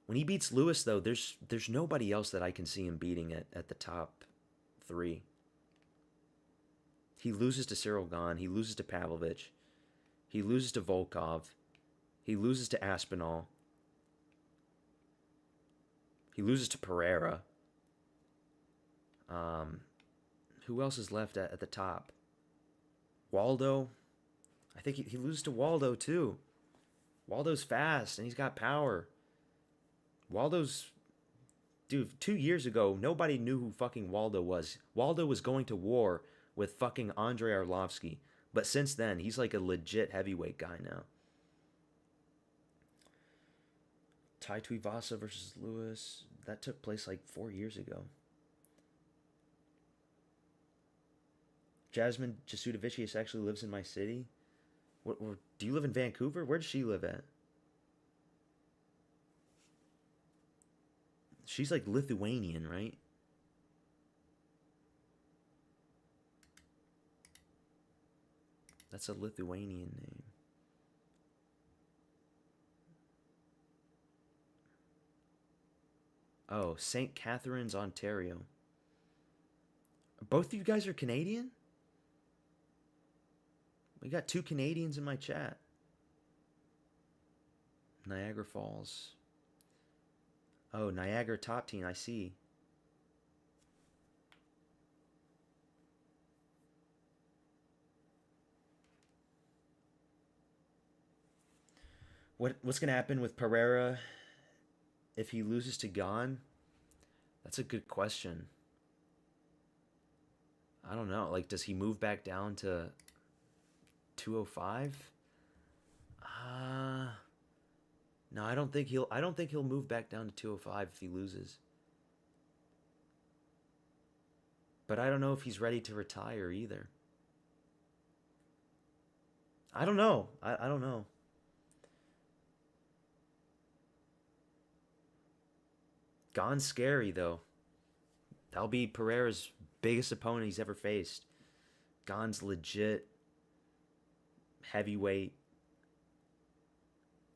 When he beats Lewis though, there's nobody else that I can see him beating at the top 3. He loses to Cyril Gahn, he loses to Pavlovich, he loses to Volkov, he loses to Aspinall, he loses to Pereira. Who else is left at the top? Waldo. I think he loses to Waldo too. Waldo's fast and he's got power. Waldo's... Dude, 2 years ago, nobody knew who fucking Waldo was. Waldo was going to war with fucking Andrei Arlovsky. But since then, he's like a legit heavyweight guy now. Tai Tuivasa versus Lewis. That took place like 4 years ago. Jasmine Jasudavicius actually lives in my city. Do you live in Vancouver? Where does she live at? She's like Lithuanian, right? That's a Lithuanian name. Oh, St. Catharines, Ontario. Both of you guys are Canadian? We got 2 Canadians in my chat. Niagara Falls. Oh, Niagara Top Team, I see. What's going to happen with Pereira if he loses to Gahn? That's a good question. I don't know. Like, does he move back down to 205? No, I don't think he'll move back down to 205 if he loses. But I don't know if he's ready to retire either. I don't know. I don't know. Gahn's scary though. That'll be Pereira's biggest opponent he's ever faced. Gahn's legit heavyweight.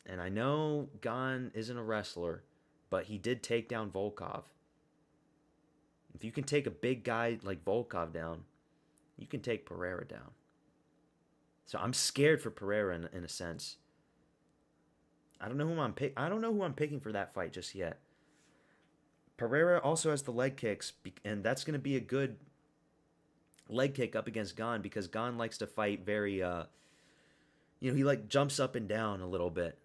And I know Gahn isn't a wrestler, but he did take down Volkov. If you can take a big guy like Volkov down, you can take Pereira down. So I'm scared for Pereira in a sense. I don't know who I'm picking for that fight just yet. Pereira also has the leg kicks, and that's going to be a good leg kick up against Gahn because Gahn likes to fight very, he like jumps up and down a little bit.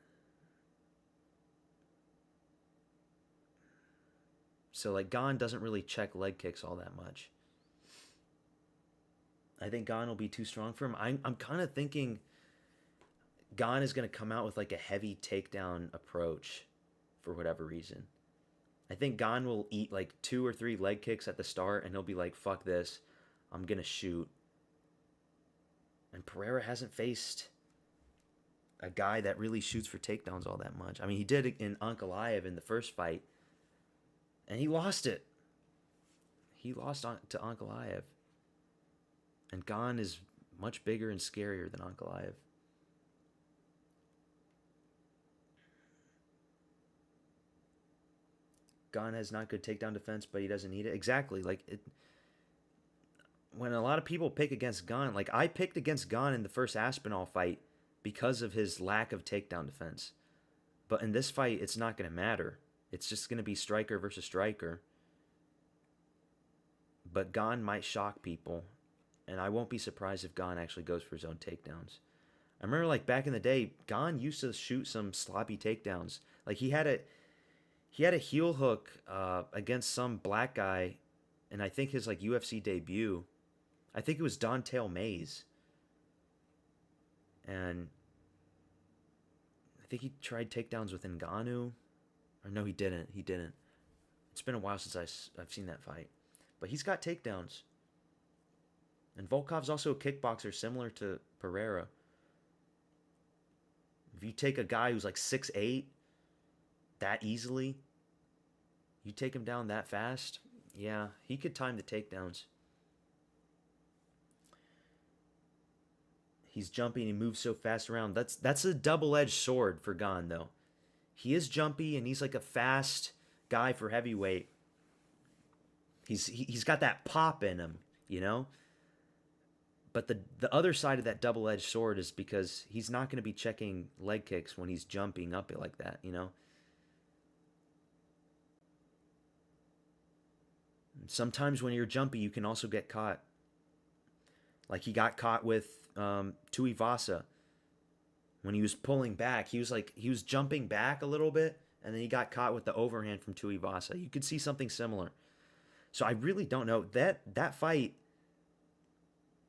So like Gahn doesn't really check leg kicks all that much. I think Gahn will be too strong for him. I'm kind of thinking Gahn is going to come out with like a heavy takedown approach for whatever reason. I think Gahn will eat like 2 or 3 leg kicks at the start and he'll be like, fuck this, I'm going to shoot. And Pereira hasn't faced a guy that really shoots for takedowns all that much. I mean, he did it in Ankalaev in the first fight, and he lost it. He lost to Ankalaev. And Gane is much bigger and scarier than Ankalaev. Gane has not good takedown defense, but he doesn't need it. Exactly. Like, when a lot of people pick against Gane, like I picked against Gane in the first Aspinall fight because of his lack of takedown defense. But in this fight, it's not going to matter. It's just going to be striker versus striker. But Gane might shock people, and I won't be surprised if Gane actually goes for his own takedowns. I remember, like, back in the day, Gane used to shoot some sloppy takedowns. Like, he had a heel hook against some black guy, and I think his, like, UFC debut. I think it was Don'Tale Mays. And I think he tried takedowns with Ngannou. Or no, he didn't. He didn't. It's been a while since I've seen that fight. But he's got takedowns. And Volkov's also a kickboxer similar to Pereira. If you take a guy who's like 6'8", that easily, you take him down that fast, yeah, he could time the takedowns. He's jumpy and he moves so fast around. That's a double-edged sword for Gane, though. He is jumpy and he's like a fast guy for heavyweight. He's got that pop in him, you know? But the other side of that double-edged sword is because he's not going to be checking leg kicks when he's jumping up it like that, you know? Sometimes when you're jumpy, you can also get caught. Like he got caught with Tuivasa when he was pulling back. He was jumping back a little bit, and then he got caught with the overhand from Tuivasa. You could see something similar. So I really don't know. That fight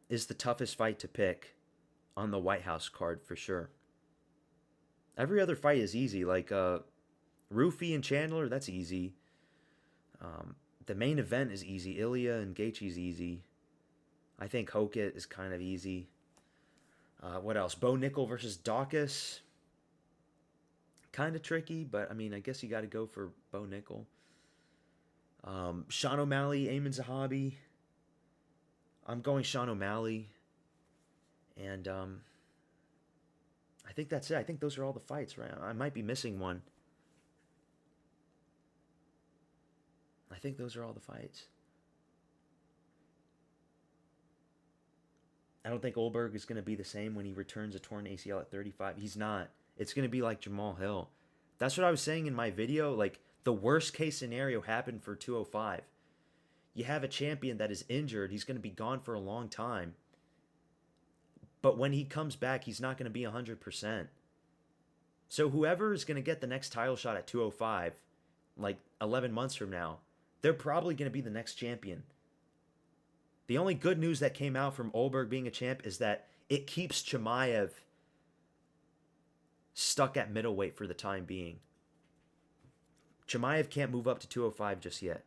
is the toughest fight to pick on the White House card for sure. Every other fight is easy. Like Rufy and Chandler, that's easy. The main event is easy. Ilya and Gaethje's easy. I think Hokit is kind of easy. What else? Bo Nickel versus Dawkins. Kind of tricky, but I mean, I guess you got to go for Bo Nickel. Sean O'Malley, Eamon Zahabi. I'm going Sean O'Malley. And I think that's it. I think those are all the fights, right? I might be missing one. I think those are all the fights. I don't think Olberg is going to be the same when he returns a torn ACL at 35. He's not. It's going to be like Jamal Hill. That's what I was saying in my video. Like, the worst case scenario happened for 205. You have a champion that is injured. He's going to be gone for a long time. But when he comes back, he's not going to be 100%. So whoever is going to get the next title shot at 205, like 11 months from now, they're probably going to be the next champion. The only good news that came out from Olberg being a champ is that it keeps Chimaev stuck at middleweight for the time being. Chimaev can't move up to 205 just yet.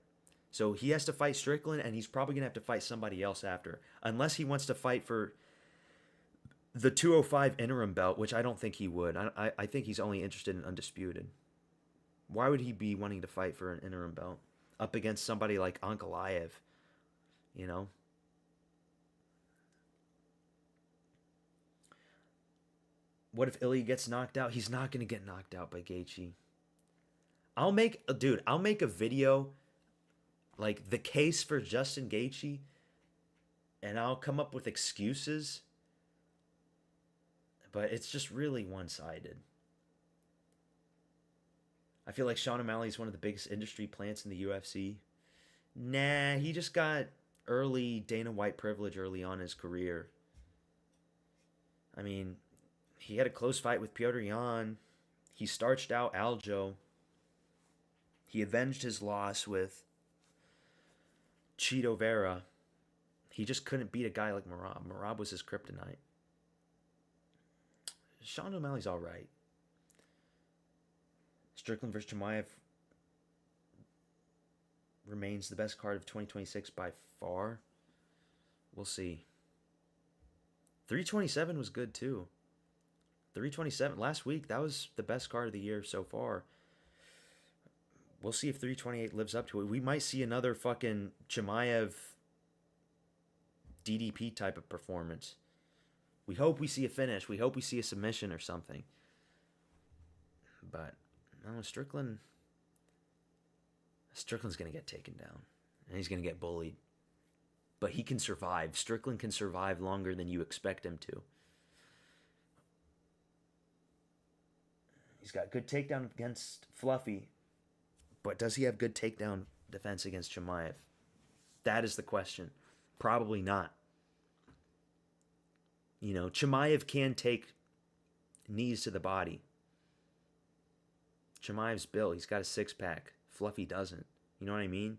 So he has to fight Strickland, and he's probably going to have to fight somebody else after. Unless he wants to fight for the 205 interim belt, which I don't think he would. I think he's only interested in undisputed. Why would he be wanting to fight for an interim belt up against somebody like Ankalaev? You know? What if Ilya gets knocked out? He's not going to get knocked out by Gaethje. I'll make a video, like, the case for Justin Gaethje, and I'll come up with excuses, but it's just really one-sided. I feel like Sean O'Malley is one of the biggest industry plants in the UFC. Nah, he just got early Dana White privilege early on in his career. I mean, he had a close fight with Petr Yan. He starched out Aljo. He avenged his loss with Chito Vera. He just couldn't beat a guy like Merab. Merab was his kryptonite. Sean O'Malley's all right. Strickland versus Chimaev remains the best card of 2026 by far. We'll see. 327 was good too. 327 last week. That was the best card of the year so far. We'll see if 328 lives up to it. We might see another fucking Chimaev DDP type of performance. We hope we see a finish. We hope we see a submission or something. But no, Strickland's going to get taken down. And he's going to get bullied. But he can survive. Strickland can survive longer than you expect him to. He's got good takedown against Fluffy. But does he have good takedown defense against Chimaev? That is the question. Probably not. You know, Chimaev can take knees to the body. Chimaev's built. He's got a six-pack. Fluffy doesn't. You know what I mean?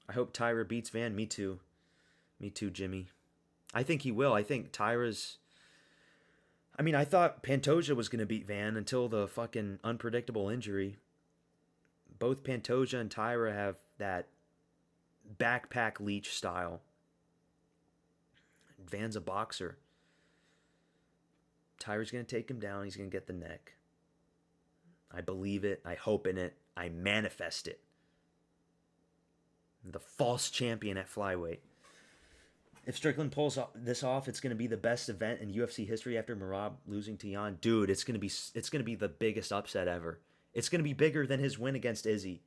I hope Tyra beats Van. Me too. Me too, Jimmy. I think he will. I think Tyra's... I mean, I thought Pantoja was going to beat Van until the fucking unpredictable injury. Both Pantoja and Tyra have that backpack leech style. Van's a boxer. Tyra's going to take him down. He's going to get the neck. I believe it. I hope in it. I manifest it. The false champion at flyweight. If Strickland pulls this off, it's going to be the best event in UFC history after Merab losing to Jan. Dude, it's going to be the biggest upset ever. It's going to be bigger than his win against Izzy.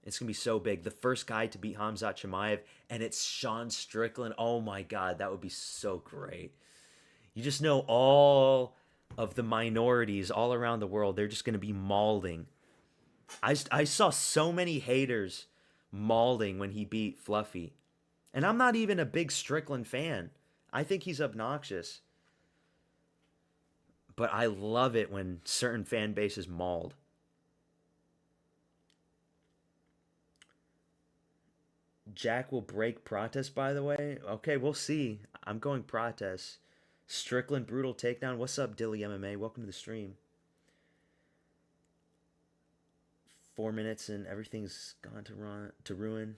It's going to be so big. The first guy to beat Khamzat Chimaev, and it's Sean Strickland. Oh my God, that would be so great. You just know all of the minorities all around the world, they're just going to be mauling. I saw so many haters mauling when he beat Fluffy. And I'm not even a big Strickland fan. I think he's obnoxious. But I love it when certain fan bases mauled. Jack will break Protest, by the way. Okay, we'll see. I'm going Protest. Strickland brutal takedown. What's up, Dilly MMA? Welcome to the stream. 4 minutes and everything's gone to ruin.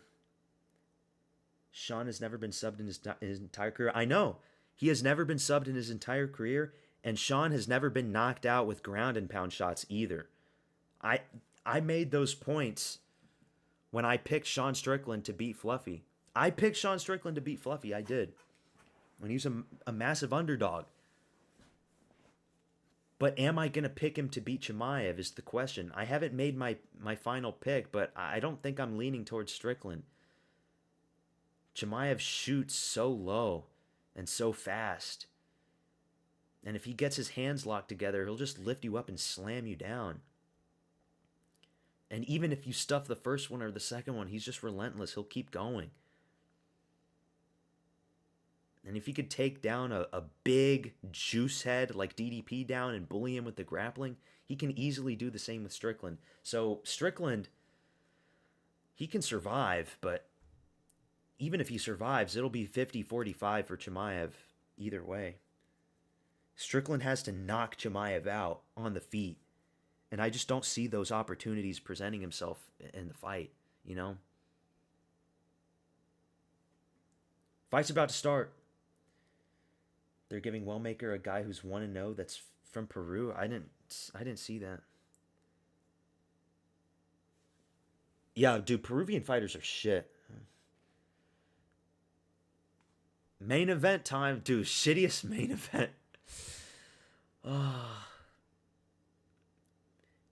Sean has never been subbed in his entire career. I know. He has never been subbed in his entire career, and Sean has never been knocked out with ground and pound shots either. I made those points when I picked Sean Strickland to beat Fluffy. I picked Sean Strickland to beat Fluffy. I did. When he was a massive underdog. But am I going to pick him to beat Chimaev is the question. I haven't made my final pick, but I don't think I'm leaning towards Strickland. Chimaev shoots so low and so fast. And if he gets his hands locked together, he'll just lift you up and slam you down. And even if you stuff the first one or the second one, he's just relentless. He'll keep going. And if he could take down a big juice head like DDP down and bully him with the grappling, he can easily do the same with Strickland. So Strickland, he can survive, but even if he survives, it'll be 50-45 for Chimaev either way. Strickland has to knock Chimaev out on the feet. And I just don't see those opportunities presenting himself in the fight, you know? Fight's about to start. They're giving Wellmaker a guy who's 1-0 that's from Peru. I didn't see that. Yeah, dude, Peruvian fighters are shit. Main event time. Dude, shittiest main event.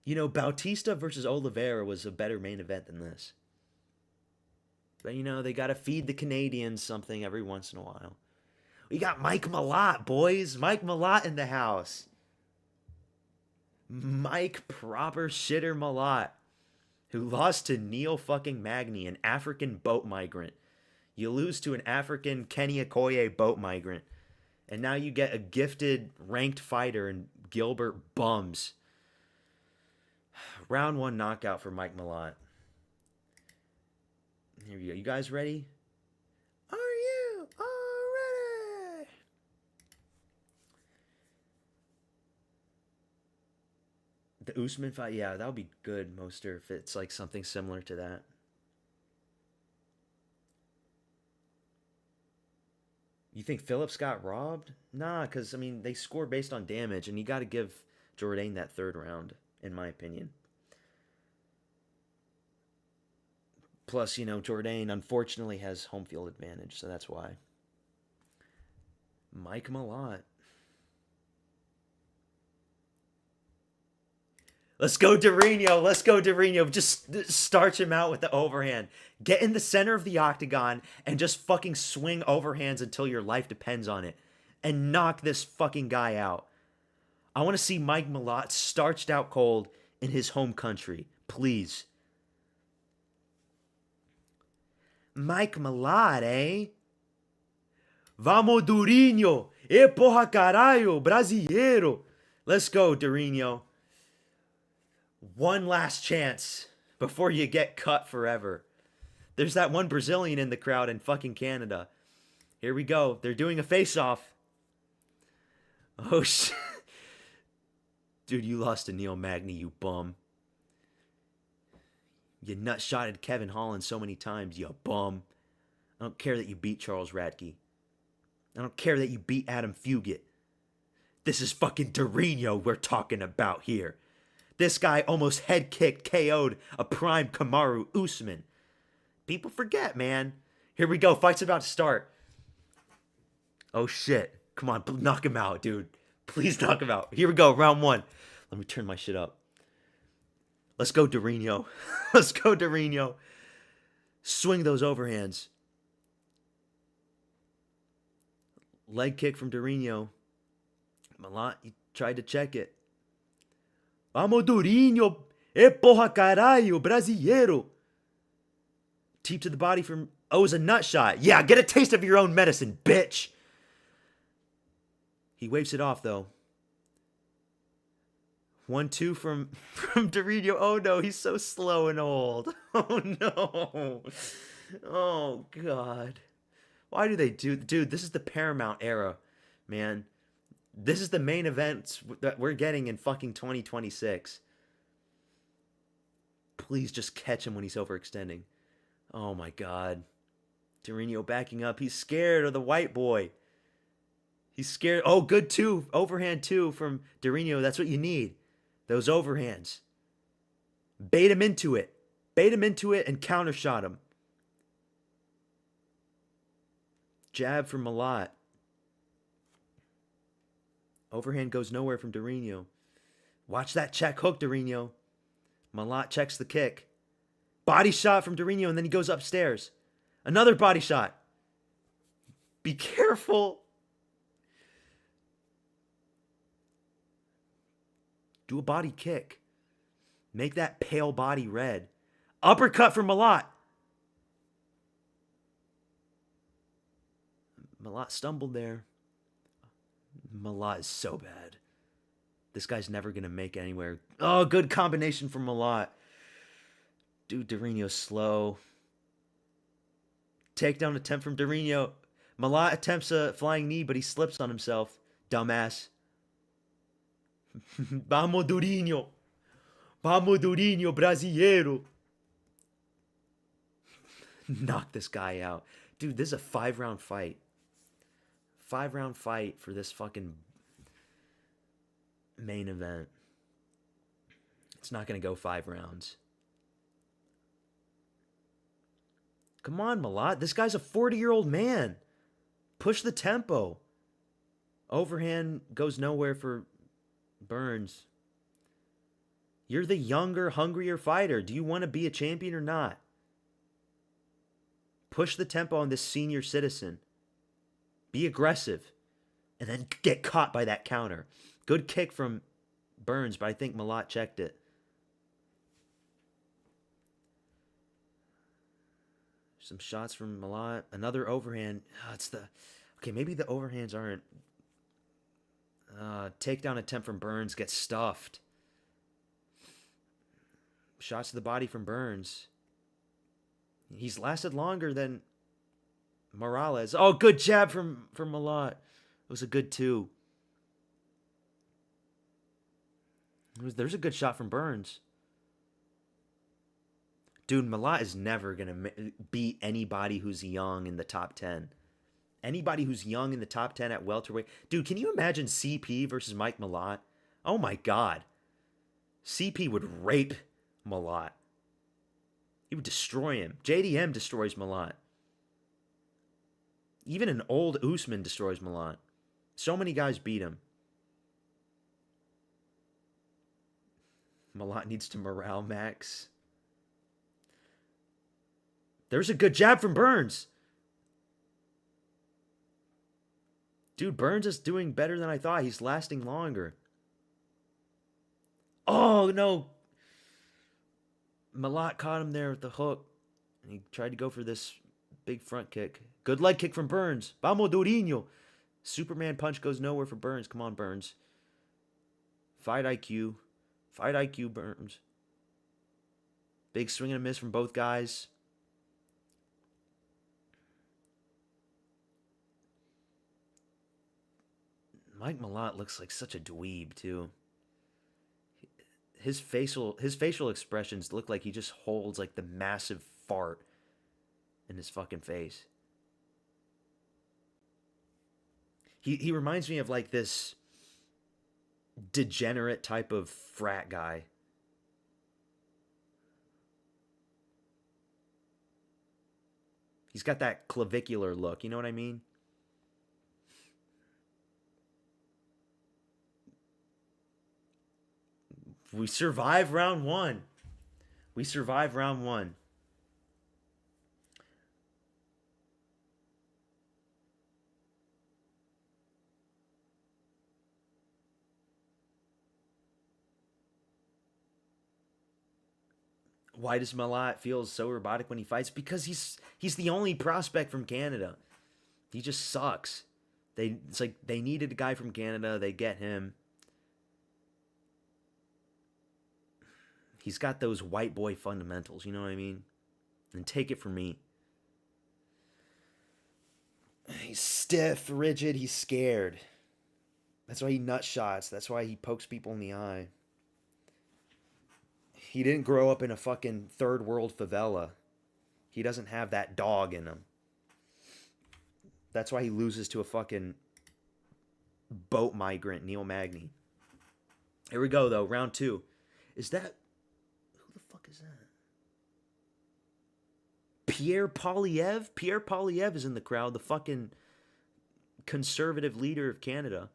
You know, Bautista versus Oliveira was a better main event than this. But, you know, they got to feed the Canadians something every once in a while. We got Mike Malott, boys. Mike Malott in the house. Mike proper shitter Malott, who lost to Neil fucking Magny, an African boat migrant. You lose to an African Kenny Okoye boat migrant. And now you get a gifted ranked fighter in Gilbert Bums. Round 1 knockout for Mike Malott. Here we go. You guys ready? Are you all ready? The Usman fight? Yeah, that would be good, Moster, if it's like something similar to that. You think Phillips got robbed? Nah, because, I mean, they score based on damage, and you got to give Jourdain that third round, in my opinion. Plus, Jourdain unfortunately has home field advantage, so that's why. Mike Malott. Let's go, Dorino. Let's go, Dorino. Just starch him out with the overhand. Get in the center of the octagon and just fucking swing overhands until your life depends on it. And knock this fucking guy out. I want to see Mike Malott starched out cold in his home country. Please. Mike Malott, eh? Vamos, Durinho! E porra caralho, brasileiro! Let's go, Durinho. One last chance before you get cut forever. There's that one Brazilian in the crowd in fucking Canada. Here we go. They're doing a face-off. Oh, shit. Dude, you lost to Neil Magny, you bum. You nut-shotted Kevin Holland so many times, you bum. I don't care that you beat Charles Radke. I don't care that you beat Adam Fugit. This is fucking Dorino we're talking about here. This guy almost head-kicked, KO'd a prime Kamaru Usman. People forget, man. Here we go. Fight's about to start. Oh, shit. Come on. Knock him out, dude. Please knock him out. Here we go. Round one. Let me turn my shit up. Let's go, Dorino. Let's go, Dorino. Swing those overhands. Leg kick from Dorino. Malott, he tried to check it. Vamos, Durinho! E porra caralho, brasileiro! Teep to the body from... Oh, it was a nut shot. Yeah, get a taste of your own medicine, bitch! He waves it off, though. 1-2 from Durinho. Oh, no, he's so slow and old. Oh, no. Oh, God. Why do they do... Dude, this is the Paramount era, man. This is the main event that we're getting in fucking 2026. Please just catch him when he's overextending. Oh my God. Dorino backing up. He's scared of the white boy. He's scared. Oh, good two. Overhand two from Dorino. That's what you need. Those overhands. Bait him into it. Bait him into it and countershot him. Jab from Malott. Overhand goes nowhere from Dorino. Watch that check hook, Dorino. Malott checks the kick. Body shot from Dorino, and then he goes upstairs. Another body shot. Be careful. Do a body kick. Make that pale body red. Uppercut from Malott. Malott stumbled there. Malott is so bad. This guy's never going to make it anywhere. Oh, good combination from Malott. Dude, Dorino's slow. Takedown attempt from Dorino. Malott attempts a flying knee, but he slips on himself. Dumbass. Vamos, Dorino. Vamos, Dorino, brasileiro. Knock this guy out. Dude, this is a 5-round fight. 5-round fight for this fucking main event. It's not going to go 5 rounds. Come on, Malott. This guy's a 40-year-old man. Push the tempo. Overhand goes nowhere for Burns. You're the younger, hungrier fighter. Do you want to be a champion or not? Push the tempo on this senior citizen. Be aggressive. And then get caught by that counter. Good kick from Burns, but I think Malott checked it. Some shots from Malott. Another overhand. Okay, maybe the overhands aren't. Takedown attempt from Burns gets stuffed. Shots to the body from Burns. He's lasted longer than Morales. Oh, good jab from Malott. It was a good 2. There's a good shot from Burns. Dude, Malott is never going to beat anybody who's young in the top 10. Anybody who's young in the top 10 at welterweight. Dude, can you imagine CP versus Mike Malott? Oh my God. CP would rape Malott. He would destroy him. JDM destroys Malott. Even an old Usman destroys Malott. So many guys beat him. Malott needs to morale max. There's a good jab from Burns. Dude, Burns is doing better than I thought. He's lasting longer. Oh, no. Malott caught him there with the hook. And he tried to go for this big front kick. Good leg kick from Burns. Vamos, Durinho. Superman punch goes nowhere for Burns. Come on, Burns. Fight IQ. Fight IQ, Burns. Big swing and a miss from both guys. Mike Malott looks like such a dweeb, too. His facial expressions look like he just holds like the massive fart in his fucking face. He reminds me of like this degenerate type of frat guy. He's got that clavicular look, you know what I mean? We survived round one. We survived round one. Why does Malott feel so robotic when he fights? Because he's the only prospect from Canada. He just sucks. It's like they needed a guy from Canada. They get him. He's got those white boy fundamentals, you know what I mean? And take it from me. He's stiff, rigid, he's scared. That's why he nut shots. That's why he pokes people in the eye. He didn't grow up in a fucking third world favela. He doesn't have that dog in him. That's why he loses to a fucking boat migrant, Neil Magny. Here we go, though. Round two. Is that... Who the fuck is that? Pierre Poilievre? Pierre Poilievre is in the crowd. The fucking conservative leader of Canada.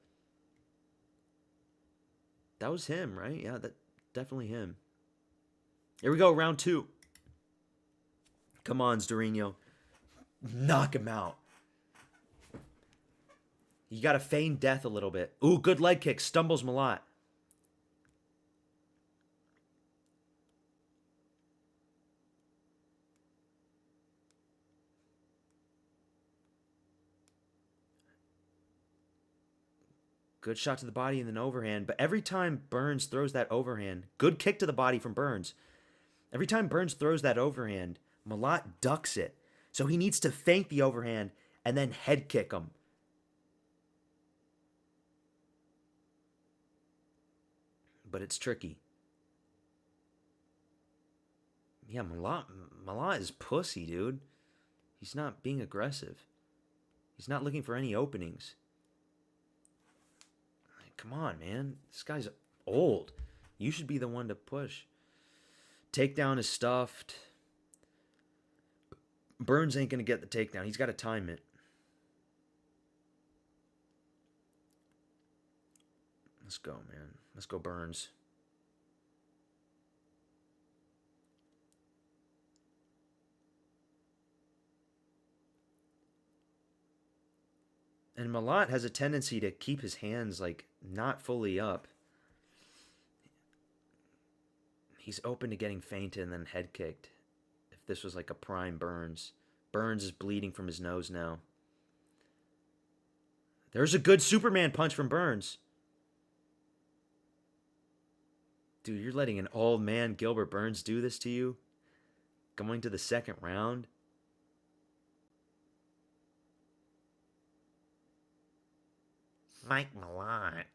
That was him, right? Yeah, that definitely him. Here we go, round two. Come on, Zdorino. Knock him out. You got to feign death a little bit. Ooh, good leg kick. Stumbles Malott. Good shot to the body and then overhand. But every time Burns throws that overhand, good kick to the body from Burns. Every time Burns throws that overhand, Malott ducks it. So he needs to feint the overhand and then head kick him. But it's tricky. Yeah, Malott is pussy, dude. He's not being aggressive. He's not looking for any openings. Come on, man. This guy's old. You should be the one to push. Takedown is stuffed. Burns ain't going to get the takedown. He's got to time it. Let's go, man. Let's go, Burns. And Malott has a tendency to keep his hands, like, not fully up. He's open to getting feinted and then head kicked. If this was like a prime Burns. Burns is bleeding from his nose now. There's a good Superman punch from Burns. Dude, you're letting an old man Gilbert Burns do this to you? Going to the second round? Mike Malott.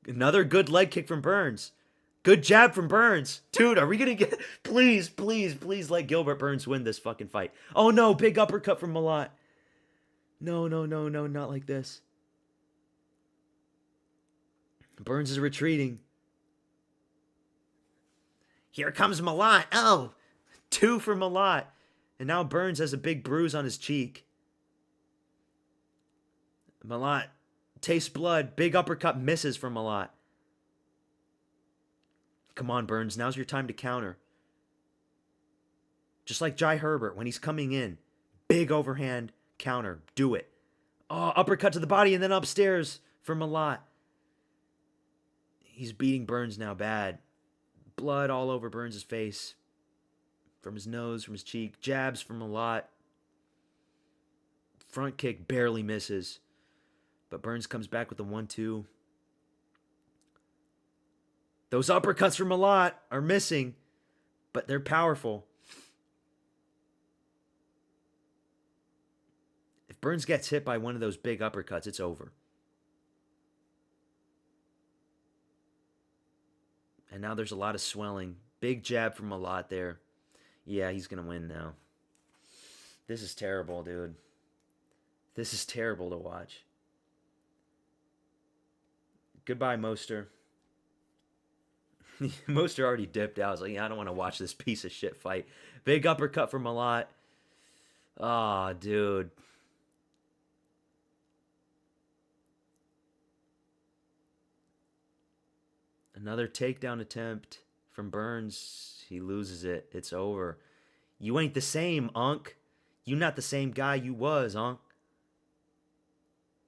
Another good leg kick from Burns. Good jab from Burns. Dude, are we going to get... Please, please, please let Gilbert Burns win this fucking fight. Oh no, big uppercut from Malott. No, no, no, no, not like this. Burns is retreating. Here comes Malott. Oh, 2 for Malott. And now Burns has a big bruise on his cheek. Malott tastes blood. Big uppercut misses from Malott. Come on, Burns. Now's your time to counter. Just like Jai Herbert when he's coming in. Big overhand counter. Do it. Oh, uppercut to the body and then upstairs for Malott. He's beating Burns now bad. Blood all over Burns' face. From his nose, from his cheek. Jabs from Malott. Front kick barely misses. But Burns comes back with the 1-2. Those uppercuts from Malott are missing, but they're powerful. If Burns gets hit by one of those big uppercuts, it's over. And now there's a lot of swelling. Big jab from Malott there. Yeah, he's going to win now. This is terrible, dude. This is terrible to watch. Goodbye, Moster. Moster already dipped out. I was like, yeah, I don't want to watch this piece of shit fight. Big uppercut from Malott. Ah, oh, dude. Another takedown attempt from Burns. He loses it. It's over. You ain't the same, Unk. You not the same guy you was, Unk.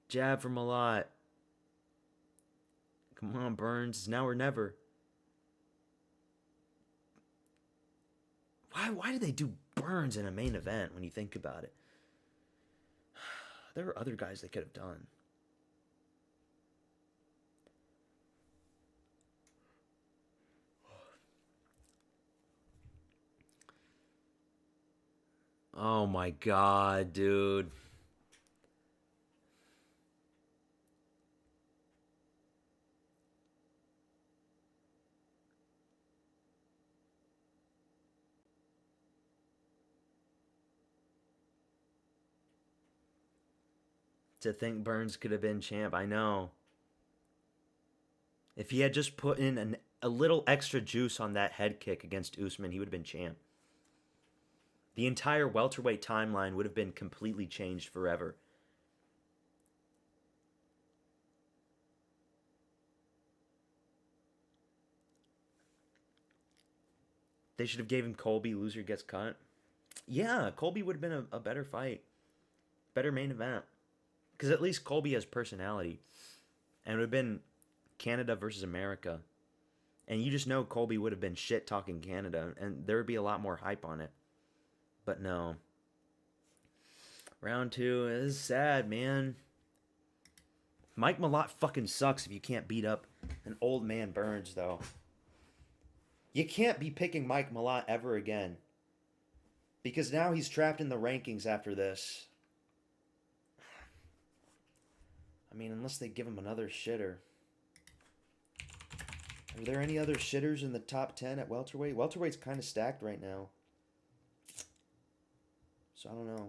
Jab from Malott. Come on, Burns. It's now or never. Why did they do Burns in a main event when you think about it? There were other guys they could have done. Oh my god, dude. To think Burns could have been champ, I know. If he had just put in a little extra juice on that head kick against Usman, he would have been champ. The entire welterweight timeline would have been completely changed forever. They should have gave him Colby, loser gets cut. Yeah, Colby would have been a better fight. Better main event. Because at least Colby has personality. And it would have been Canada versus America. And you just know Colby would have been shit talking Canada. And there would be a lot more hype on it. But no. Round 2 is sad, man. Mike Malott fucking sucks if you can't beat up an old man Burns, though. You can't be picking Mike Malott ever again. Because now he's trapped in the rankings after this. I mean, unless they give him another shitter. Are there any other shitters in the top 10 at welterweight? Welterweight's kind of stacked right now. So I don't know.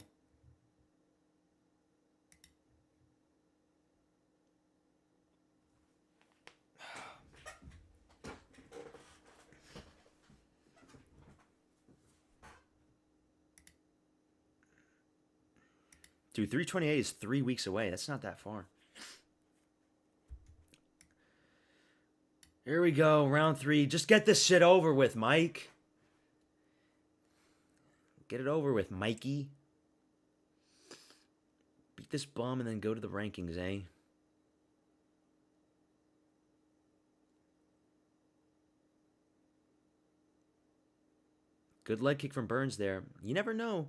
Dude, 328 is 3 weeks away. That's not that far. Here we go, round 3. Just get this shit over with, Mike. Get it over with, Mikey. Beat this bum and then go to the rankings, eh? Good leg kick from Burns there. You never know.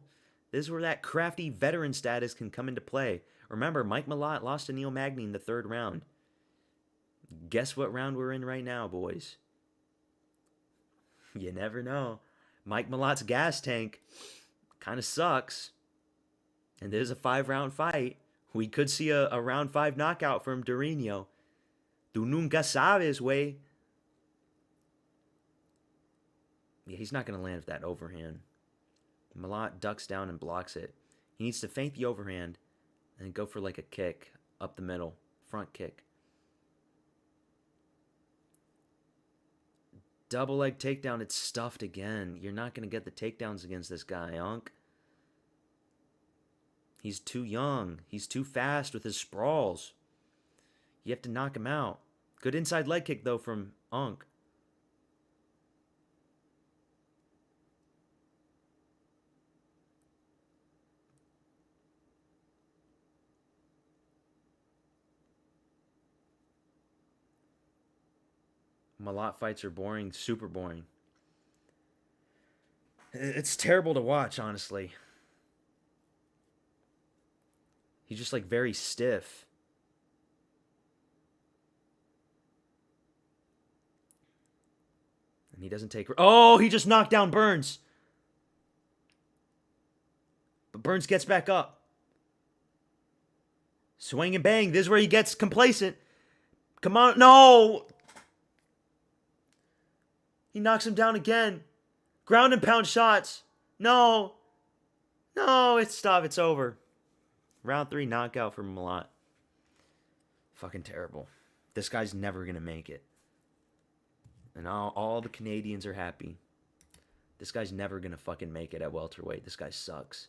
This is where that crafty veteran status can come into play. Remember, Mike Malott lost to Neil Magny in the 3rd round. Guess what round we're in right now, boys? You never know. Mike Malott's gas tank kind of sucks. And there's a 5-round fight. We could see a round 5 knockout from Durinho. Tu nunca sabes, way. Yeah, he's not going to land with that overhand. Malott ducks down and blocks it. He needs to feint the overhand and go for like a kick up the middle, front kick. Double leg takedown, it's stuffed again. You're not going to get the takedowns against this guy, Unk. He's too young. He's too fast with his sprawls. You have to knock him out. Good inside leg kick, though, from Unk. Malott fights are boring, super boring. It's terrible to watch, honestly. He's just like very stiff. And he doesn't take... Oh, he just knocked down Burns. But Burns gets back up. Swing and bang. This is where he gets complacent. Come on. No. He knocks him down again. Ground and pound shots. No. No, stop. It's over. Round 3 knockout for Malott. Fucking terrible. This guy's never going to make it. And all the Canadians are happy. This guy's never going to fucking make it at welterweight. This guy sucks.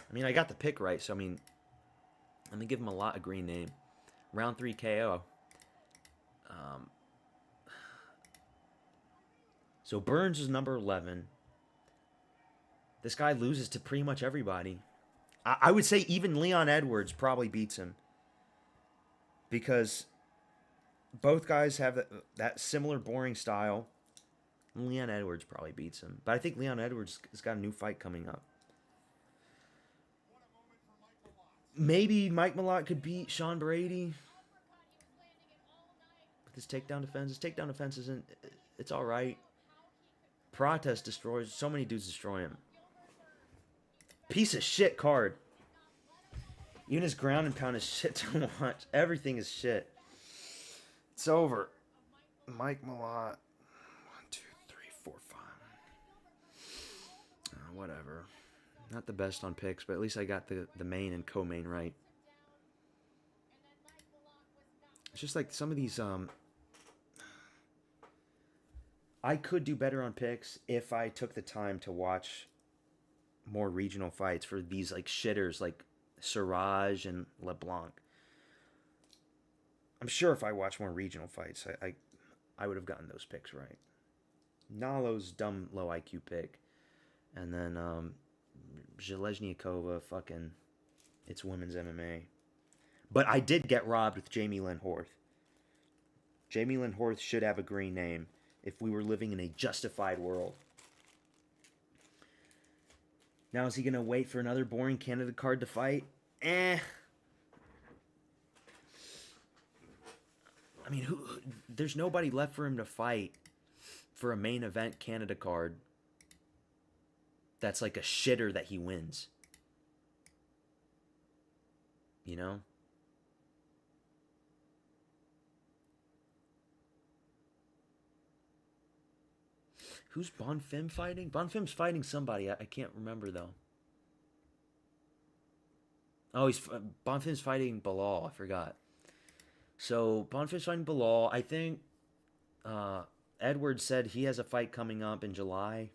I mean, I got the pick right, so I mean, let me give him a green name. Round 3 KO. So Burns is number 11. This guy loses to pretty much everybody. I would say even Leon Edwards probably beats him. Because both guys have that similar boring style. Leon Edwards probably beats him. But I think Leon Edwards has got a new fight coming up. Maybe Mike Malott could beat Sean Brady with his takedown defense. His takedown defense isn't... It's all right. Protest destroys... So many dudes destroy him. Piece of shit card. Even his ground and pound is shit to watch. Everything is shit. It's over. Mike Malott. 1, 2, 3, 4, 5. Whatever. Not the best on picks, but at least I got the main and co-main right. It's just like some of these... I could do better on picks if I took the time to watch more regional fights for these like shitters like Siraj and LeBlanc. I'm sure if I watched more regional fights, I would have gotten those picks right. Nalo's dumb low IQ pick. And then Zheleznyakova, fucking, it's women's MMA. But I did get robbed with Jamie Lynn Horth. Jamie Lynn Horth should have a green name if we were living in a justified world. Now, is he going to wait for another boring Canada card to fight? I mean, there's nobody left for him to fight for a main event Canada card that's like a shitter that he wins. You know? Who's Bonfim fighting? Bonfim's fighting somebody. I can't remember, though. Oh, Bonfim's fighting Bilal. I forgot. So, Bonfim's fighting Bilal. I think Edwards said he has a fight coming up in July.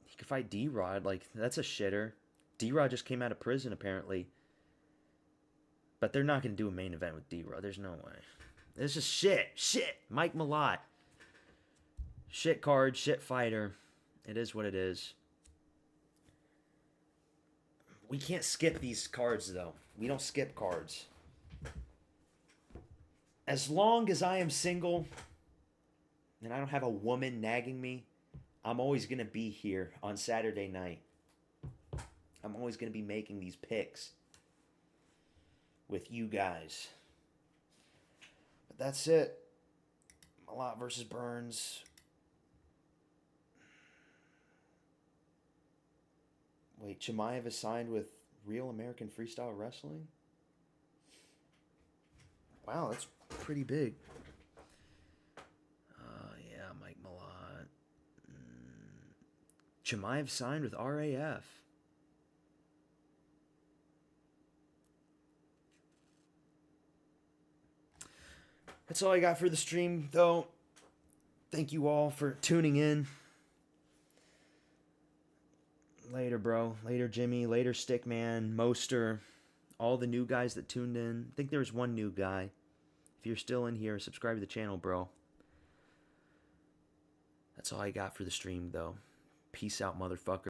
He could fight D-Rod. Like, that's a shitter. D-Rod just came out of prison, apparently. But they're not going to do a main event with D-Rod. There's no way. This is shit. Shit. Mike Malott. Shit card. Shit fighter. It is what it is. We can't skip these cards, though. We don't skip cards. As long as I am single and I don't have a woman nagging me, I'm always going to be here on Saturday night. I'm always going to be making these picks with you guys. But that's it. Malott versus Burns. Wait, Chimaev is signed with Real American Freestyle Wrestling. Wow, that's pretty big. Yeah, Mike Malott. Chimaev signed with RAF. That's all I got for the stream, though. Thank you all for tuning in. Later, bro. Later, Jimmy. Later, Stickman. Moster. All the new guys that tuned in. I think there was one new guy. If you're still in here, subscribe to the channel, bro. That's all I got for the stream, though. Peace out, motherfucker.